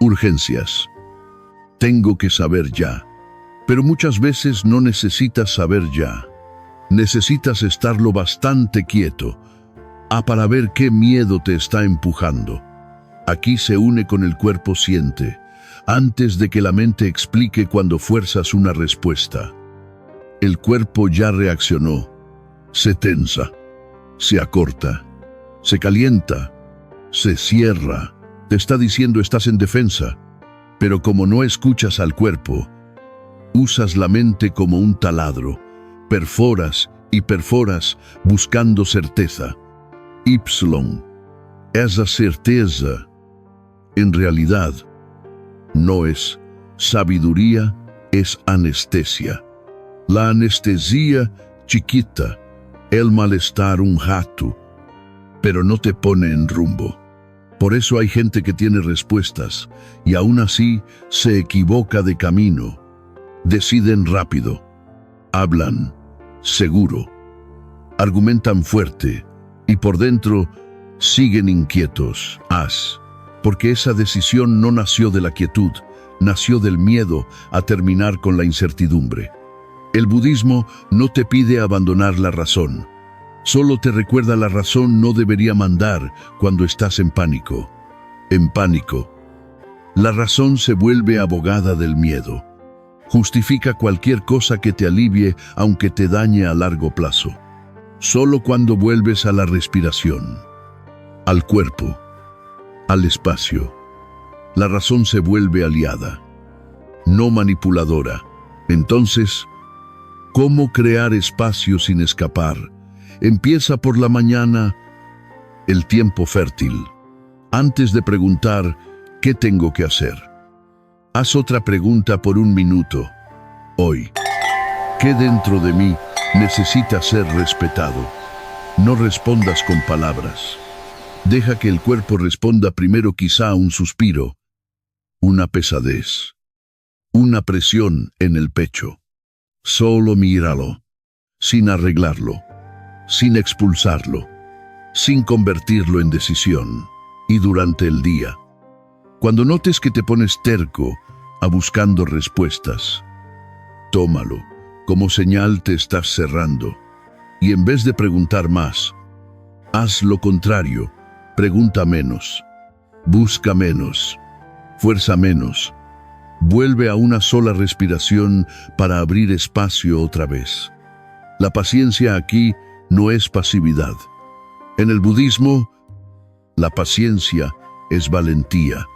urgencias. Tengo que saber ya. Pero muchas veces no necesitas saber ya. Necesitas estar lo bastante quieto para ver qué miedo te está empujando. Aquí se une con el cuerpo, siente, antes de que la mente explique. Cuando fuerzas una respuesta, el cuerpo ya reaccionó. Se tensa, se acorta, se calienta, se cierra. Te está diciendo estás en defensa, pero como no escuchas al cuerpo, usas la mente como un taladro, perforas y perforas buscando certeza. Esa certeza, en realidad, no es sabiduría, es anestesia. La anestesia chiquita, el malestar un rato, pero no te pone en rumbo. Por eso hay gente que tiene respuestas y aún así se equivoca de camino. Deciden rápido, hablan seguro, argumentan fuerte y por dentro siguen inquietos. Porque esa decisión no nació de la quietud, nació del miedo a terminar con la incertidumbre. El budismo no te pide abandonar la razón. Solo te recuerda la razón no debería mandar cuando estás en pánico. En pánico, la razón se vuelve abogada del miedo. Justifica cualquier cosa que te alivie aunque te dañe a largo plazo. Solo cuando vuelves a la respiración, al cuerpo, al espacio, la razón se vuelve aliada, no manipuladora. Entonces, ¿cómo crear espacio sin escapar? Empieza por la mañana, el tiempo fértil. Antes de preguntar, ¿qué tengo que hacer? Haz otra pregunta por un minuto. Hoy, ¿qué dentro de mí necesita ser respetado? No respondas con palabras. Deja que el cuerpo responda primero, quizá un suspiro, una pesadez, una presión en el pecho. Solo míralo, sin arreglarlo, sin expulsarlo, sin convertirlo en decisión. Y durante el día, cuando notes que te pones terco a buscando respuestas, tómalo como señal te estás cerrando. Y en vez de preguntar más, haz lo contrario. Pregunta menos, busca menos, fuerza menos. Vuelve a una sola respiración para abrir espacio otra vez. La paciencia aquí no es pasividad. En el budismo, la paciencia es valentía.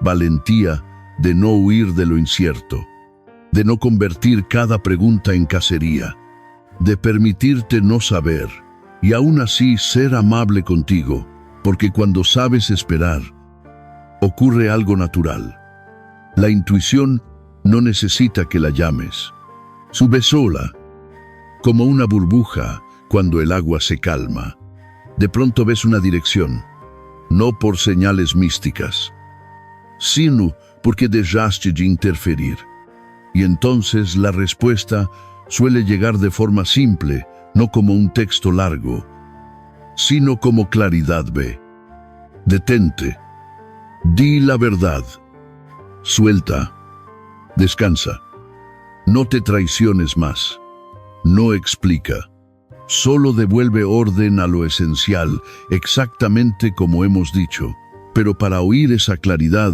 Valentía de no huir de lo incierto, de no convertir cada pregunta en cacería, de permitirte no saber y aún así ser amable contigo, porque cuando sabes esperar, ocurre algo natural. La intuición no necesita que la llames. Sube sola, como una burbuja cuando el agua se calma. De pronto ves una dirección, no por señales místicas, sino porque dejaste de interferir. Y entonces la respuesta suele llegar de forma simple, no como un texto largo, sino como claridad. Ve, detente, di la verdad, suelta, descansa, no te traiciones más, no explica, solo devuelve orden a lo esencial, exactamente como hemos dicho. Pero para oír esa claridad,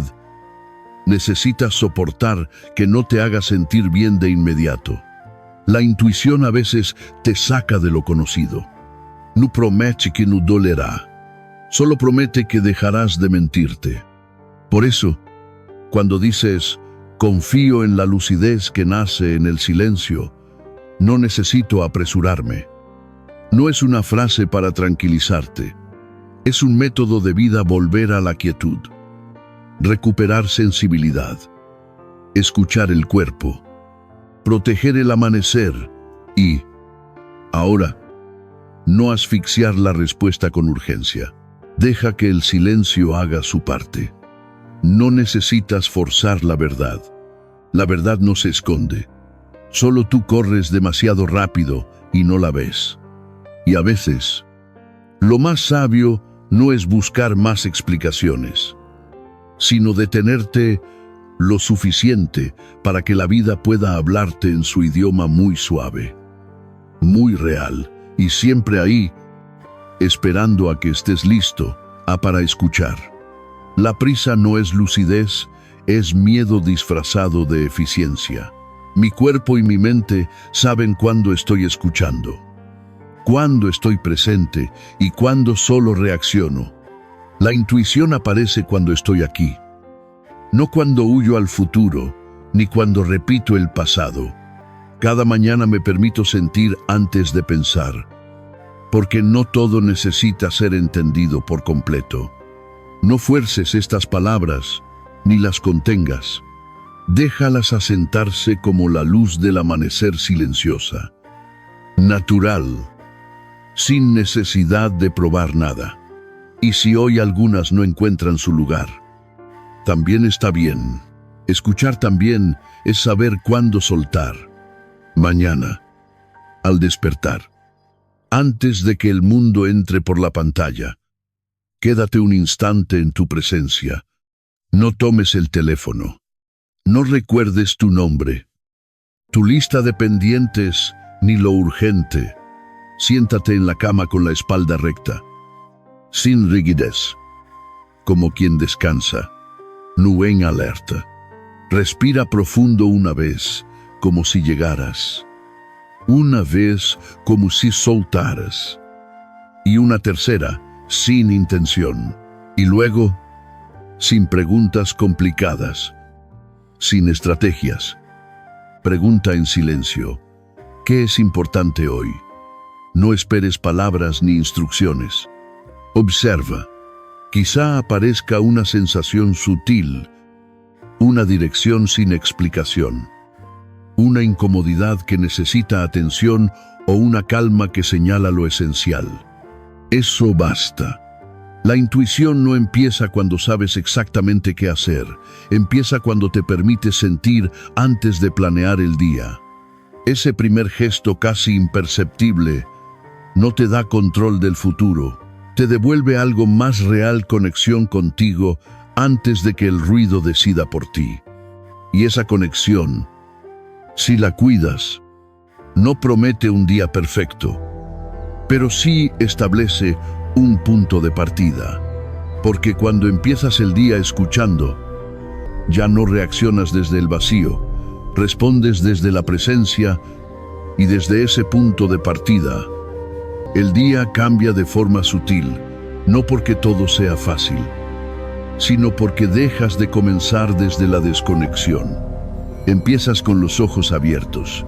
necesitas soportar que no te haga sentir bien de inmediato. La intuición a veces te saca de lo conocido. No promete que no dolerá, solo promete que dejarás de mentirte. Por eso, cuando dices, confío en la lucidez que nace en el silencio, no necesito apresurarme. No es una frase para tranquilizarte. Es un método de vida: volver a la quietud, recuperar sensibilidad, escuchar el cuerpo, proteger el amanecer y, ahora, no asfixiar la respuesta con urgencia. Deja que el silencio haga su parte. No necesitas forzar la verdad. La verdad no se esconde. Solo tú corres demasiado rápido y no la ves. Y a veces, lo más sabio no es buscar más explicaciones, sino detenerte lo suficiente para que la vida pueda hablarte en su idioma muy suave, muy real, y siempre ahí, esperando a que estés listo para escuchar. La prisa no es lucidez, es miedo disfrazado de eficiencia. Mi cuerpo y mi mente saben cuándo estoy escuchando, cuándo estoy presente y cuándo solo reacciono. La intuición aparece cuando estoy aquí, no cuando huyo al futuro, ni cuando repito el pasado. Cada mañana me permito sentir antes de pensar, porque no todo necesita ser entendido por completo. No fuerces estas palabras, ni las contengas. Déjalas asentarse como la luz del amanecer silenciosa, natural, sin necesidad de probar nada. Y si hoy algunas no encuentran su lugar, también está bien. Escuchar también es saber cuándo soltar. Mañana, al despertar, antes de que el mundo entre por la pantalla, quédate un instante en tu presencia. No tomes el teléfono. No recuerdes tu nombre, tu lista de pendientes, ni lo urgente. Siéntate en la cama con la espalda recta, sin rigidez, como quien descansa, no en alerta. Respira profundo una vez, como si llegaras. Una vez como si soltaras. Y una tercera, sin intención. Y luego, sin preguntas complicadas, sin estrategias. Pregunta en silencio. ¿Qué es importante hoy? No esperes palabras ni instrucciones. Observa. Quizá aparezca una sensación sutil, una dirección sin explicación, una incomodidad que necesita atención o una calma que señala lo esencial. Eso basta. La intuición no empieza cuando sabes exactamente qué hacer, empieza cuando te permites sentir antes de planear el día. Ese primer gesto casi imperceptible no te da control del futuro, te devuelve algo más real, conexión contigo antes de que el ruido decida por ti. Y esa conexión, si la cuidas, no promete un día perfecto, pero sí establece un punto de partida. Porque cuando empiezas el día escuchando, ya no reaccionas desde el vacío, respondes desde la presencia y desde ese punto de partida, el día cambia de forma sutil, no porque todo sea fácil, sino porque dejas de comenzar desde la desconexión. Empiezas con los ojos abiertos,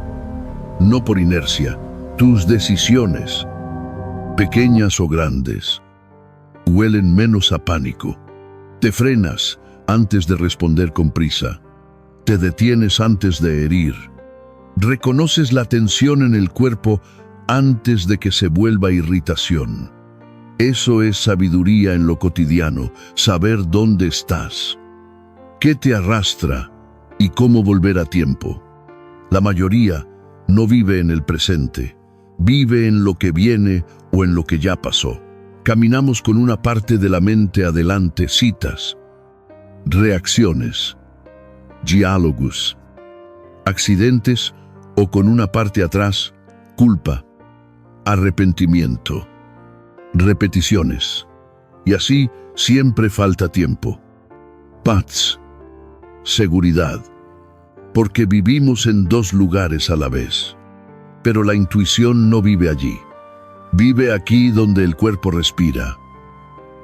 no por inercia. Tus decisiones, pequeñas o grandes, huelen menos a pánico. Te frenas antes de responder con prisa. Te detienes antes de herir. Reconoces la tensión en el cuerpo antes de que se vuelva irritación. Eso es sabiduría en lo cotidiano, saber dónde estás, qué te arrastra y cómo volver a tiempo. La mayoría no vive en el presente, vive en lo que viene o en lo que ya pasó. Caminamos con una parte de la mente adelante, citas, reacciones, diálogos, accidentes o con una parte atrás, culpa, arrepentimiento, repeticiones. Y así siempre falta tiempo. Paz, seguridad, porque vivimos en dos lugares a la vez. Pero la intuición no vive allí. Vive aquí donde el cuerpo respira,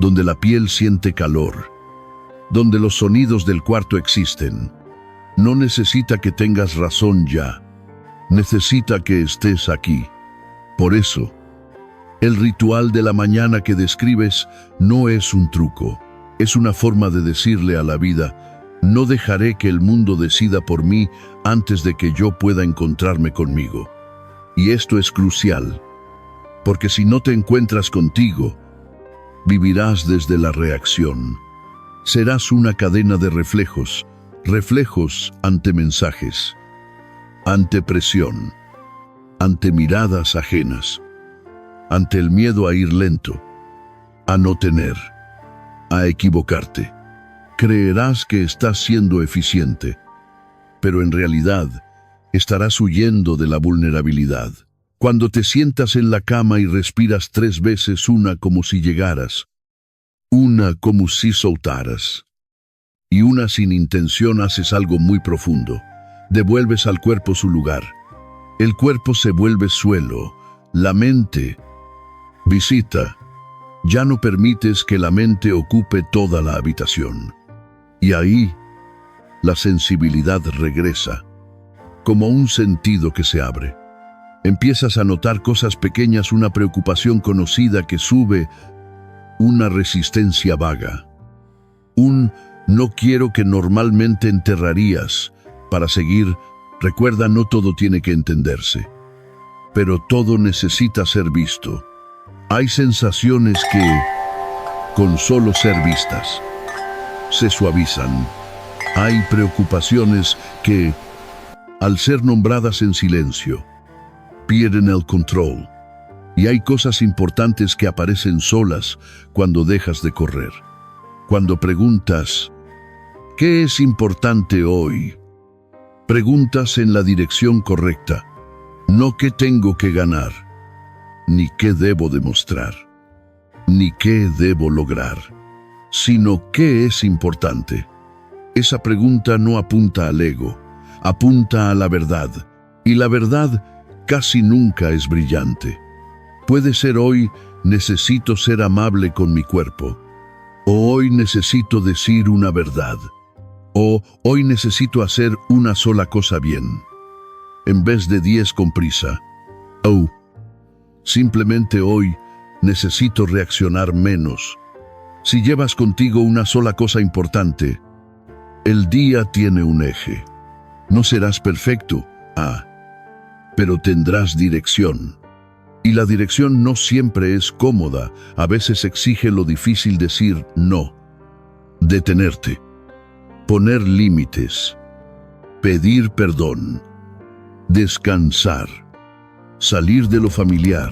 donde la piel siente calor, donde los sonidos del cuarto existen. No necesita que tengas razón ya, necesita que estés aquí. Por eso, el ritual de la mañana que describes no es un truco, es una forma de decirle a la vida: no dejaré que el mundo decida por mí antes de que yo pueda encontrarme conmigo. Y esto es crucial, porque si no te encuentras contigo, vivirás desde la reacción. Serás una cadena de reflejos, reflejos ante mensajes, ante presión, ante miradas ajenas, ante el miedo a ir lento, a no tener, a equivocarte. Creerás que estás siendo eficiente, pero en realidad estarás huyendo de la vulnerabilidad. Cuando te sientas en la cama y respiras 3 veces, una como si llegaras, una como si soltaras, y una sin intención, haces algo muy profundo. Devuelves al cuerpo su lugar. El cuerpo se vuelve suelo, la mente visita. Ya no permites que la mente ocupe toda la habitación. Y ahí, la sensibilidad regresa, como un sentido que se abre. Empiezas a notar cosas pequeñas, una preocupación conocida que sube, una resistencia vaga, un no quiero que normalmente enterrarías para seguir. Recuerda, no todo tiene que entenderse, pero todo necesita ser visto. Hay sensaciones que, con solo ser vistas, se suavizan. Hay preocupaciones que, al ser nombradas en silencio, pierden el control. Y hay cosas importantes que aparecen solas cuando dejas de correr. Cuando preguntas, ¿qué es importante hoy? Preguntas en la dirección correcta. No qué tengo que ganar, ni qué debo demostrar, ni qué debo lograr, sino qué es importante. Esa pregunta no apunta al ego, apunta a la verdad. Y la verdad casi nunca es brillante. Puede ser hoy, necesito ser amable con mi cuerpo. O hoy necesito decir una verdad. O hoy necesito hacer una sola cosa bien. En vez de 10 con prisa. O simplemente hoy necesito reaccionar menos. Si llevas contigo una sola cosa importante, el día tiene un eje. No serás perfecto, pero tendrás dirección. Y la dirección no siempre es cómoda, a veces exige lo difícil decir no. Detenerte. Poner límites. Pedir perdón. Descansar. Salir de lo familiar,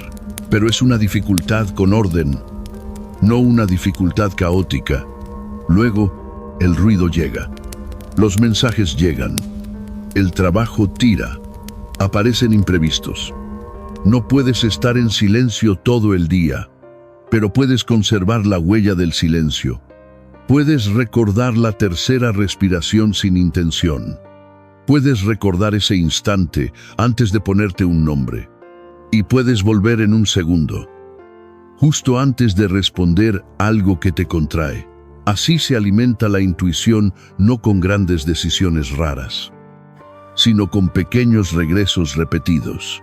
pero es una dificultad con orden, no una dificultad caótica. Luego, el ruido llega. Los mensajes llegan. El trabajo tira. Aparecen imprevistos. No puedes estar en silencio todo el día, pero puedes conservar la huella del silencio. Puedes recordar la tercera respiración sin intención. Puedes recordar ese instante antes de ponerte un nombre. Y puedes volver en un segundo, justo antes de responder algo que te contrae. Así se alimenta la intuición, no con grandes decisiones raras, sino con pequeños regresos repetidos.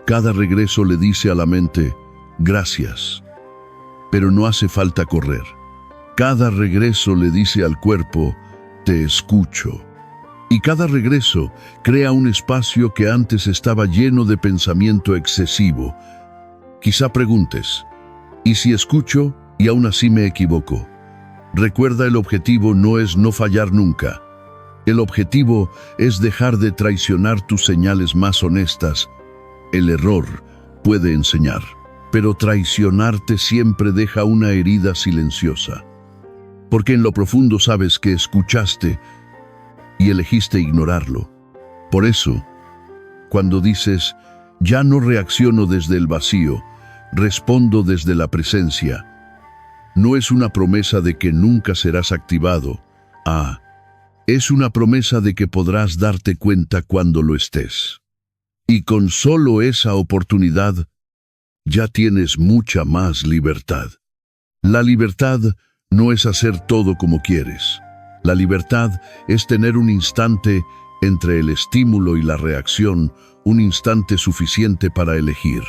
Cada regreso le dice a la mente, gracias, pero no hace falta correr. Cada regreso le dice al cuerpo, te escucho. Y cada regreso crea un espacio que antes estaba lleno de pensamiento excesivo. Quizá preguntes, ¿y si escucho y aún así me equivoco? Recuerda, el objetivo no es no fallar nunca. El objetivo es dejar de traicionar tus señales más honestas. El error puede enseñar, pero traicionarte siempre deja una herida silenciosa. Porque en lo profundo sabes que escuchaste y elegiste ignorarlo. Por eso, cuando dices, ya no reacciono desde el vacío, respondo desde la presencia, no es una promesa de que nunca serás activado. Es una promesa de que podrás darte cuenta cuando lo estés. Y con solo esa oportunidad, ya tienes mucha más libertad. La libertad no es hacer todo como quieres. La libertad es tener un instante entre el estímulo y la reacción, un instante suficiente para elegir.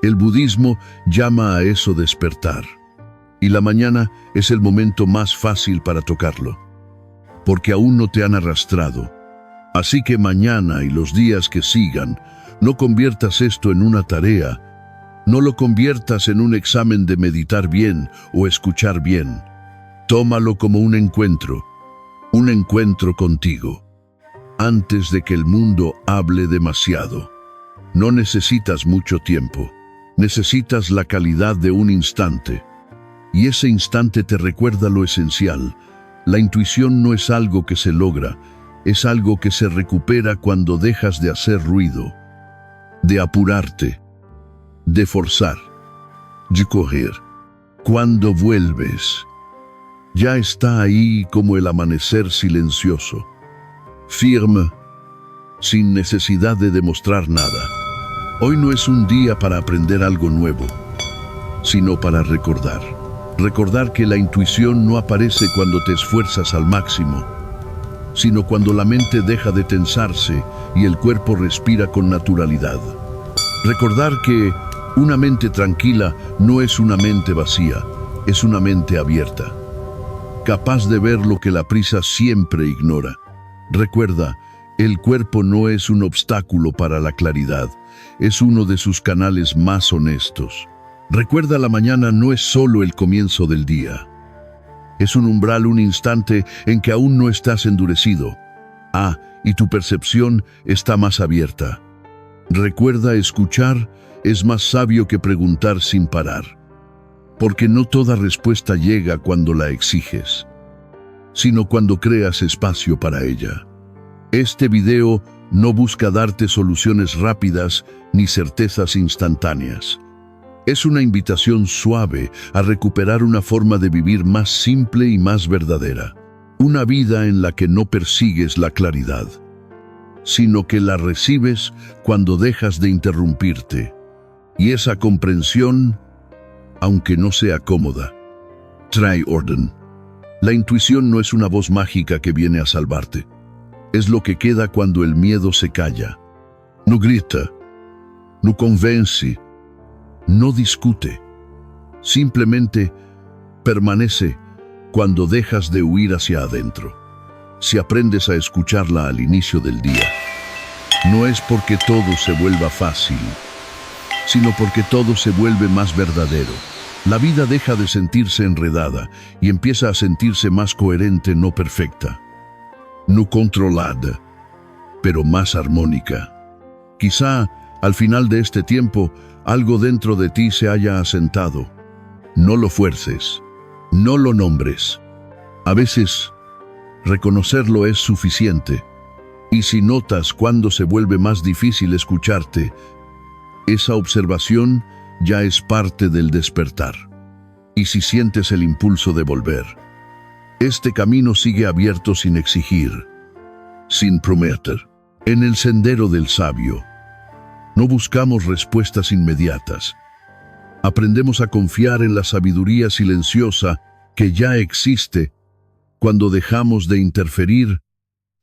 El budismo llama a eso despertar. Y la mañana es el momento más fácil para tocarlo, porque aún no te han arrastrado. Así que mañana y los días que sigan, no conviertas esto en una tarea, no lo conviertas en un examen de meditar bien o escuchar bien. Tómalo como un encuentro contigo. Antes de que el mundo hable demasiado. No necesitas mucho tiempo, necesitas la calidad de un instante. Y ese instante te recuerda lo esencial. La intuición no es algo que se logra, es algo que se recupera cuando dejas de hacer ruido, de apurarte, de forzar, de correr. Cuando vuelves, ya está ahí como el amanecer silencioso, firme, sin necesidad de demostrar nada. Hoy no es un día para aprender algo nuevo, sino para recordar. Recordar que la intuición no aparece cuando te esfuerzas al máximo, sino cuando la mente deja de tensarse y el cuerpo respira con naturalidad. Recordar que una mente tranquila no es una mente vacía, es una mente abierta, capaz de ver lo que la prisa siempre ignora. Recuerda, el cuerpo no es un obstáculo para la claridad, es uno de sus canales más honestos. Recuerda, la mañana no es solo el comienzo del día. Es un umbral, un instante en que aún no estás endurecido. Y tu percepción está más abierta. Recuerda, escuchar es más sabio que preguntar sin parar. Porque no toda respuesta llega cuando la exiges, sino cuando creas espacio para ella. Este video no busca darte soluciones rápidas ni certezas instantáneas. Es una invitación suave a recuperar una forma de vivir más simple y más verdadera. Una vida en la que no persigues la claridad, sino que la recibes cuando dejas de interrumpirte. Y esa comprensión, aunque no sea cómoda, trae orden. La intuición no es una voz mágica que viene a salvarte. Es lo que queda cuando el miedo se calla. No grita, no convence, no discute. Simplemente permanece cuando dejas de huir hacia adentro. Si aprendes a escucharla al inicio del día, no es porque todo se vuelva fácil, sino porque todo se vuelve más verdadero. La vida deja de sentirse enredada y empieza a sentirse más coherente, no perfecta, no controlada, pero más armónica. Quizá, al final de este tiempo, algo dentro de ti se haya asentado. No lo fuerces, no lo nombres. A veces, reconocerlo es suficiente. Y si notas cuando se vuelve más difícil escucharte, esa observación ya es parte del despertar. Y si sientes el impulso de volver, este camino sigue abierto sin exigir, sin prometer. En el sendero del sabio, no buscamos respuestas inmediatas. Aprendemos a confiar en la sabiduría silenciosa que ya existe cuando dejamos de interferir.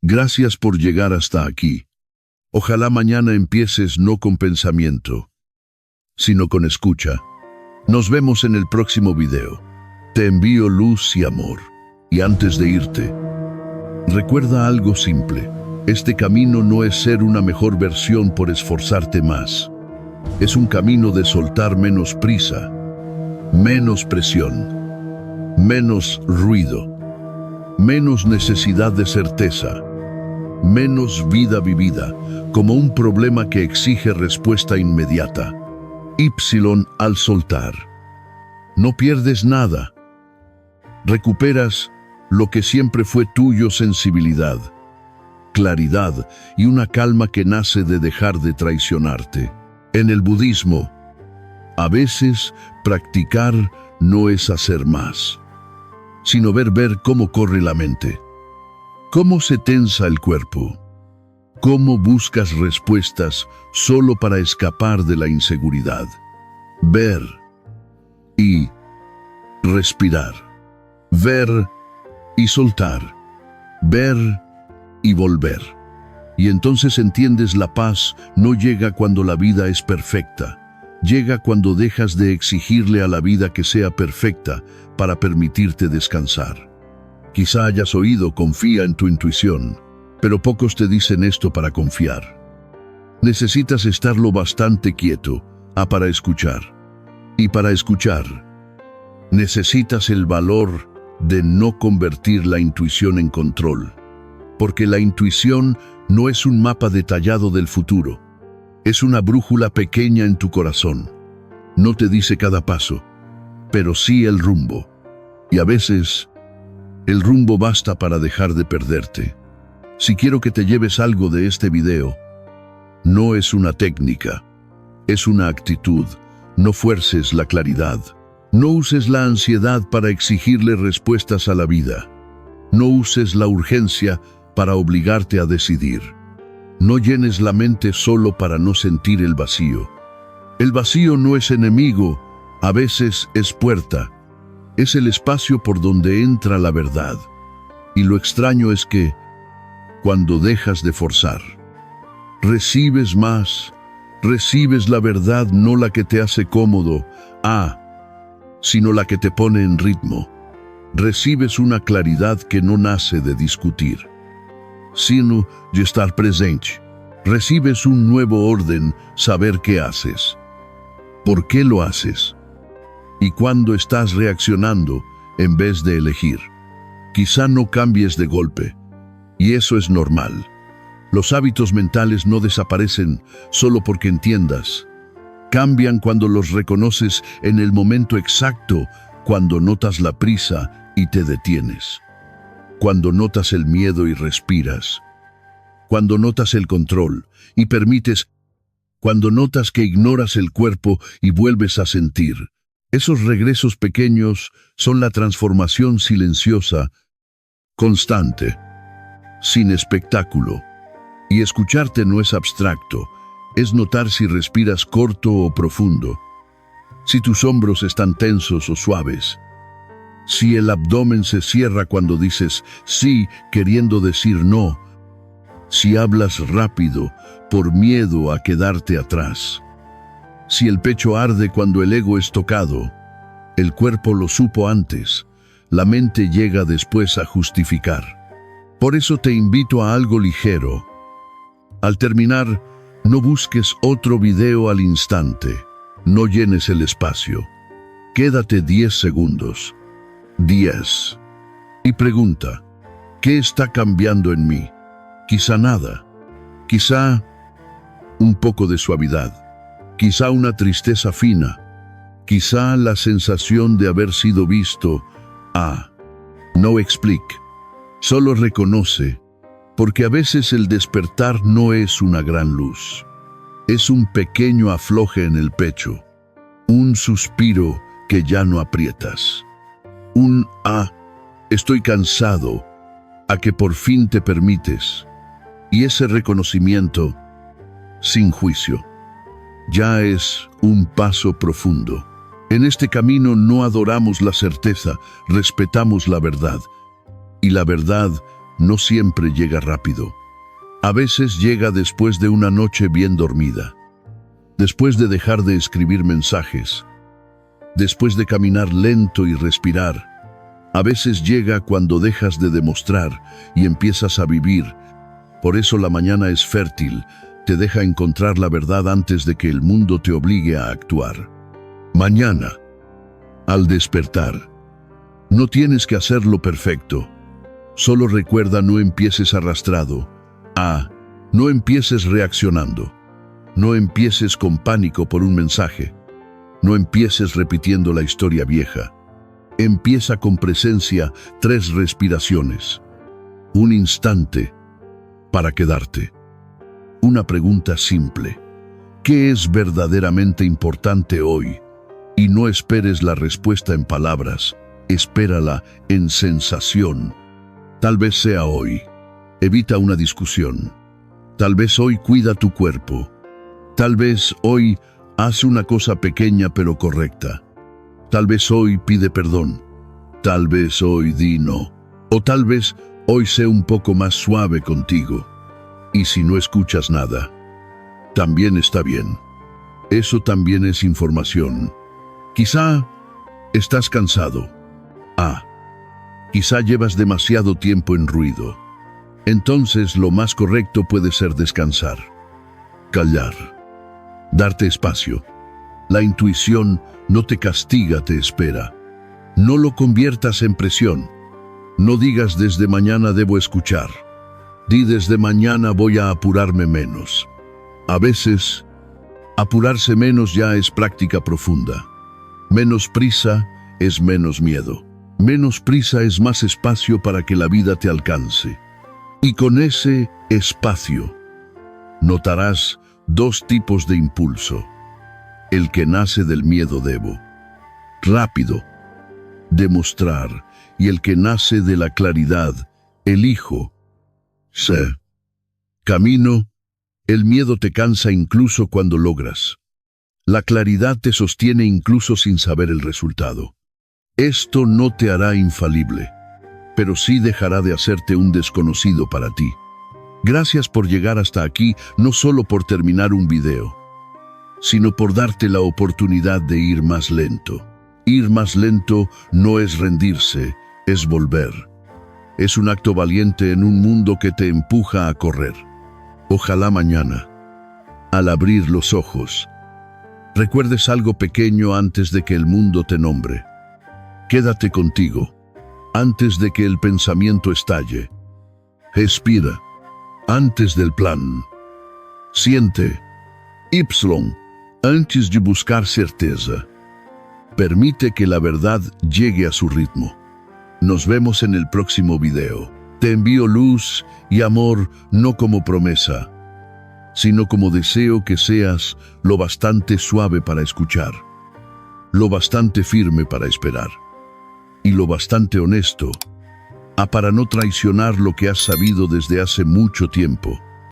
Gracias por llegar hasta aquí. Ojalá mañana empieces no con pensamiento, sino con escucha. Nos vemos en el próximo video. Te envío luz y amor. Y antes de irte, recuerda algo simple. Este camino no es ser una mejor versión por esforzarte más. Es un camino de soltar menos prisa, menos presión, menos ruido, menos necesidad de certeza, menos vida vivida, como un problema que exige respuesta inmediata. Al soltar, no pierdes nada. Recuperas lo que siempre fue tuyo: sensibilidad, claridad y una calma que nace de dejar de traicionarte. En el budismo, a veces practicar no es hacer más, sino ver cómo corre la mente, cómo se tensa el cuerpo, cómo buscas respuestas solo para escapar de la inseguridad. Ver y respirar. Ver y soltar. Ver y volver. Y entonces entiendes: la paz no llega cuando la vida es perfecta. Llega cuando dejas de exigirle a la vida que sea perfecta para permitirte descansar. Quizá hayas oído: confía en tu intuición, pero pocos te dicen esto para confiar. Necesitas estar lo bastante quieto para escuchar. Y para escuchar, necesitas el valor de no convertir la intuición en control. Porque la intuición no es un mapa detallado del futuro. Es una brújula pequeña en tu corazón. No te dice cada paso, pero sí el rumbo. Y a veces, el rumbo basta para dejar de perderte. Si quiero que te lleves algo de este video, no es una técnica, es una actitud. No fuerces la claridad. No uses la ansiedad para exigirle respuestas a la vida. No uses la urgencia para obligarte a decidir. No llenes la mente solo para no sentir el vacío. El vacío no es enemigo, a veces es puerta. Es el espacio por donde entra la verdad. Y lo extraño es que, cuando dejas de forzar, recibes más. Recibes la verdad, no la que te hace cómodo, sino la que te pone en ritmo. Recibes una claridad que no nace de discutir, sino de estar presente. Recibes un nuevo orden: saber qué haces, por qué lo haces, y cuándo estás reaccionando en vez de elegir. Quizá no cambies de golpe, y eso es normal. Los hábitos mentales no desaparecen solo porque entiendas. Cambian cuando los reconoces en el momento exacto, cuando notas la prisa y te detienes. Cuando notas el miedo y respiras. Cuando notas el control y permites. Cuando notas que ignoras el cuerpo y vuelves a sentir. Esos regresos pequeños son la transformación silenciosa, constante, sin espectáculo. Y escucharte no es abstracto, es notar si respiras corto o profundo, si tus hombros están tensos o suaves, si el abdomen se cierra cuando dices sí queriendo decir no, si hablas rápido por miedo a quedarte atrás, si el pecho arde cuando el ego es tocado, el cuerpo lo supo antes, la mente llega después a justificar. Por eso te invito a algo ligero. Al terminar, no busques otro video al instante, no llenes el espacio. Quédate 10 segundos. 10. Y pregunta, ¿qué está cambiando en mí? Quizá nada, quizá un poco de suavidad, quizá una tristeza fina, quizá la sensación de haber sido visto. No explique, solo reconoce, porque a veces el despertar no es una gran luz, es un pequeño afloje en el pecho, un suspiro que ya no aprietas, un estoy cansado, a que por fin te permites, y ese reconocimiento, sin juicio, ya es un paso profundo. En este camino no adoramos la certeza, respetamos la verdad. Y la verdad no siempre llega rápido. A veces llega después de una noche bien dormida, después de dejar de escribir mensajes, después de caminar lento y respirar. A veces llega cuando dejas de demostrar y empiezas a vivir. Por eso la mañana es fértil, te deja encontrar la verdad antes de que el mundo te obligue a actuar. Mañana, al despertar, no tienes que hacerlo perfecto. Solo recuerda, no empieces arrastrado. No empieces reaccionando. No empieces con pánico por un mensaje. No empieces repitiendo la historia vieja. Empieza con presencia, 3 respiraciones. Un instante para quedarte. Una pregunta simple. ¿Qué es verdaderamente importante hoy? Y no esperes la respuesta en palabras, espérala en sensación. Tal vez sea hoy. Evita una discusión. Tal vez hoy cuida tu cuerpo. Tal vez hoy haz una cosa pequeña pero correcta. Tal vez hoy pide perdón. Tal vez hoy di no. O tal vez hoy sé un poco más suave contigo. Y si no escuchas nada, también está bien. Eso también es información. Quizá estás cansado. Quizá llevas demasiado tiempo en ruido. Entonces lo más correcto puede ser descansar, callar, darte espacio. La intuición no te castiga, te espera. No lo conviertas en presión. No digas desde mañana debo escuchar. Di desde mañana voy a apurarme menos. A veces, apurarse menos ya es práctica profunda. Menos prisa es menos miedo. Menos prisa es más espacio para que la vida te alcance. Y con ese espacio, notarás 2 tipos de impulso. El que nace del miedo debo, rápido, demostrar, y el que nace de la claridad, elijo, sé. Camino, el miedo te cansa incluso cuando logras. La claridad te sostiene incluso sin saber el resultado. Esto no te hará infalible, pero sí dejará de hacerte un desconocido para ti. Gracias por llegar hasta aquí, no solo por terminar un video, sino por darte la oportunidad de ir más lento. Ir más lento no es rendirse, es volver. Es un acto valiente en un mundo que te empuja a correr. Ojalá mañana, al abrir los ojos, recuerdes algo pequeño antes de que el mundo te nombre. Quédate contigo, antes de que el pensamiento estalle. Respira, antes del plan. Siente, antes de buscar certeza. Permite que la verdad llegue a su ritmo. Nos vemos en el próximo video. Te envío luz y amor no como promesa, sino como deseo que seas lo bastante suave para escuchar, lo bastante firme para esperar, y lo bastante honesto para no traicionar lo que has sabido desde hace mucho tiempo.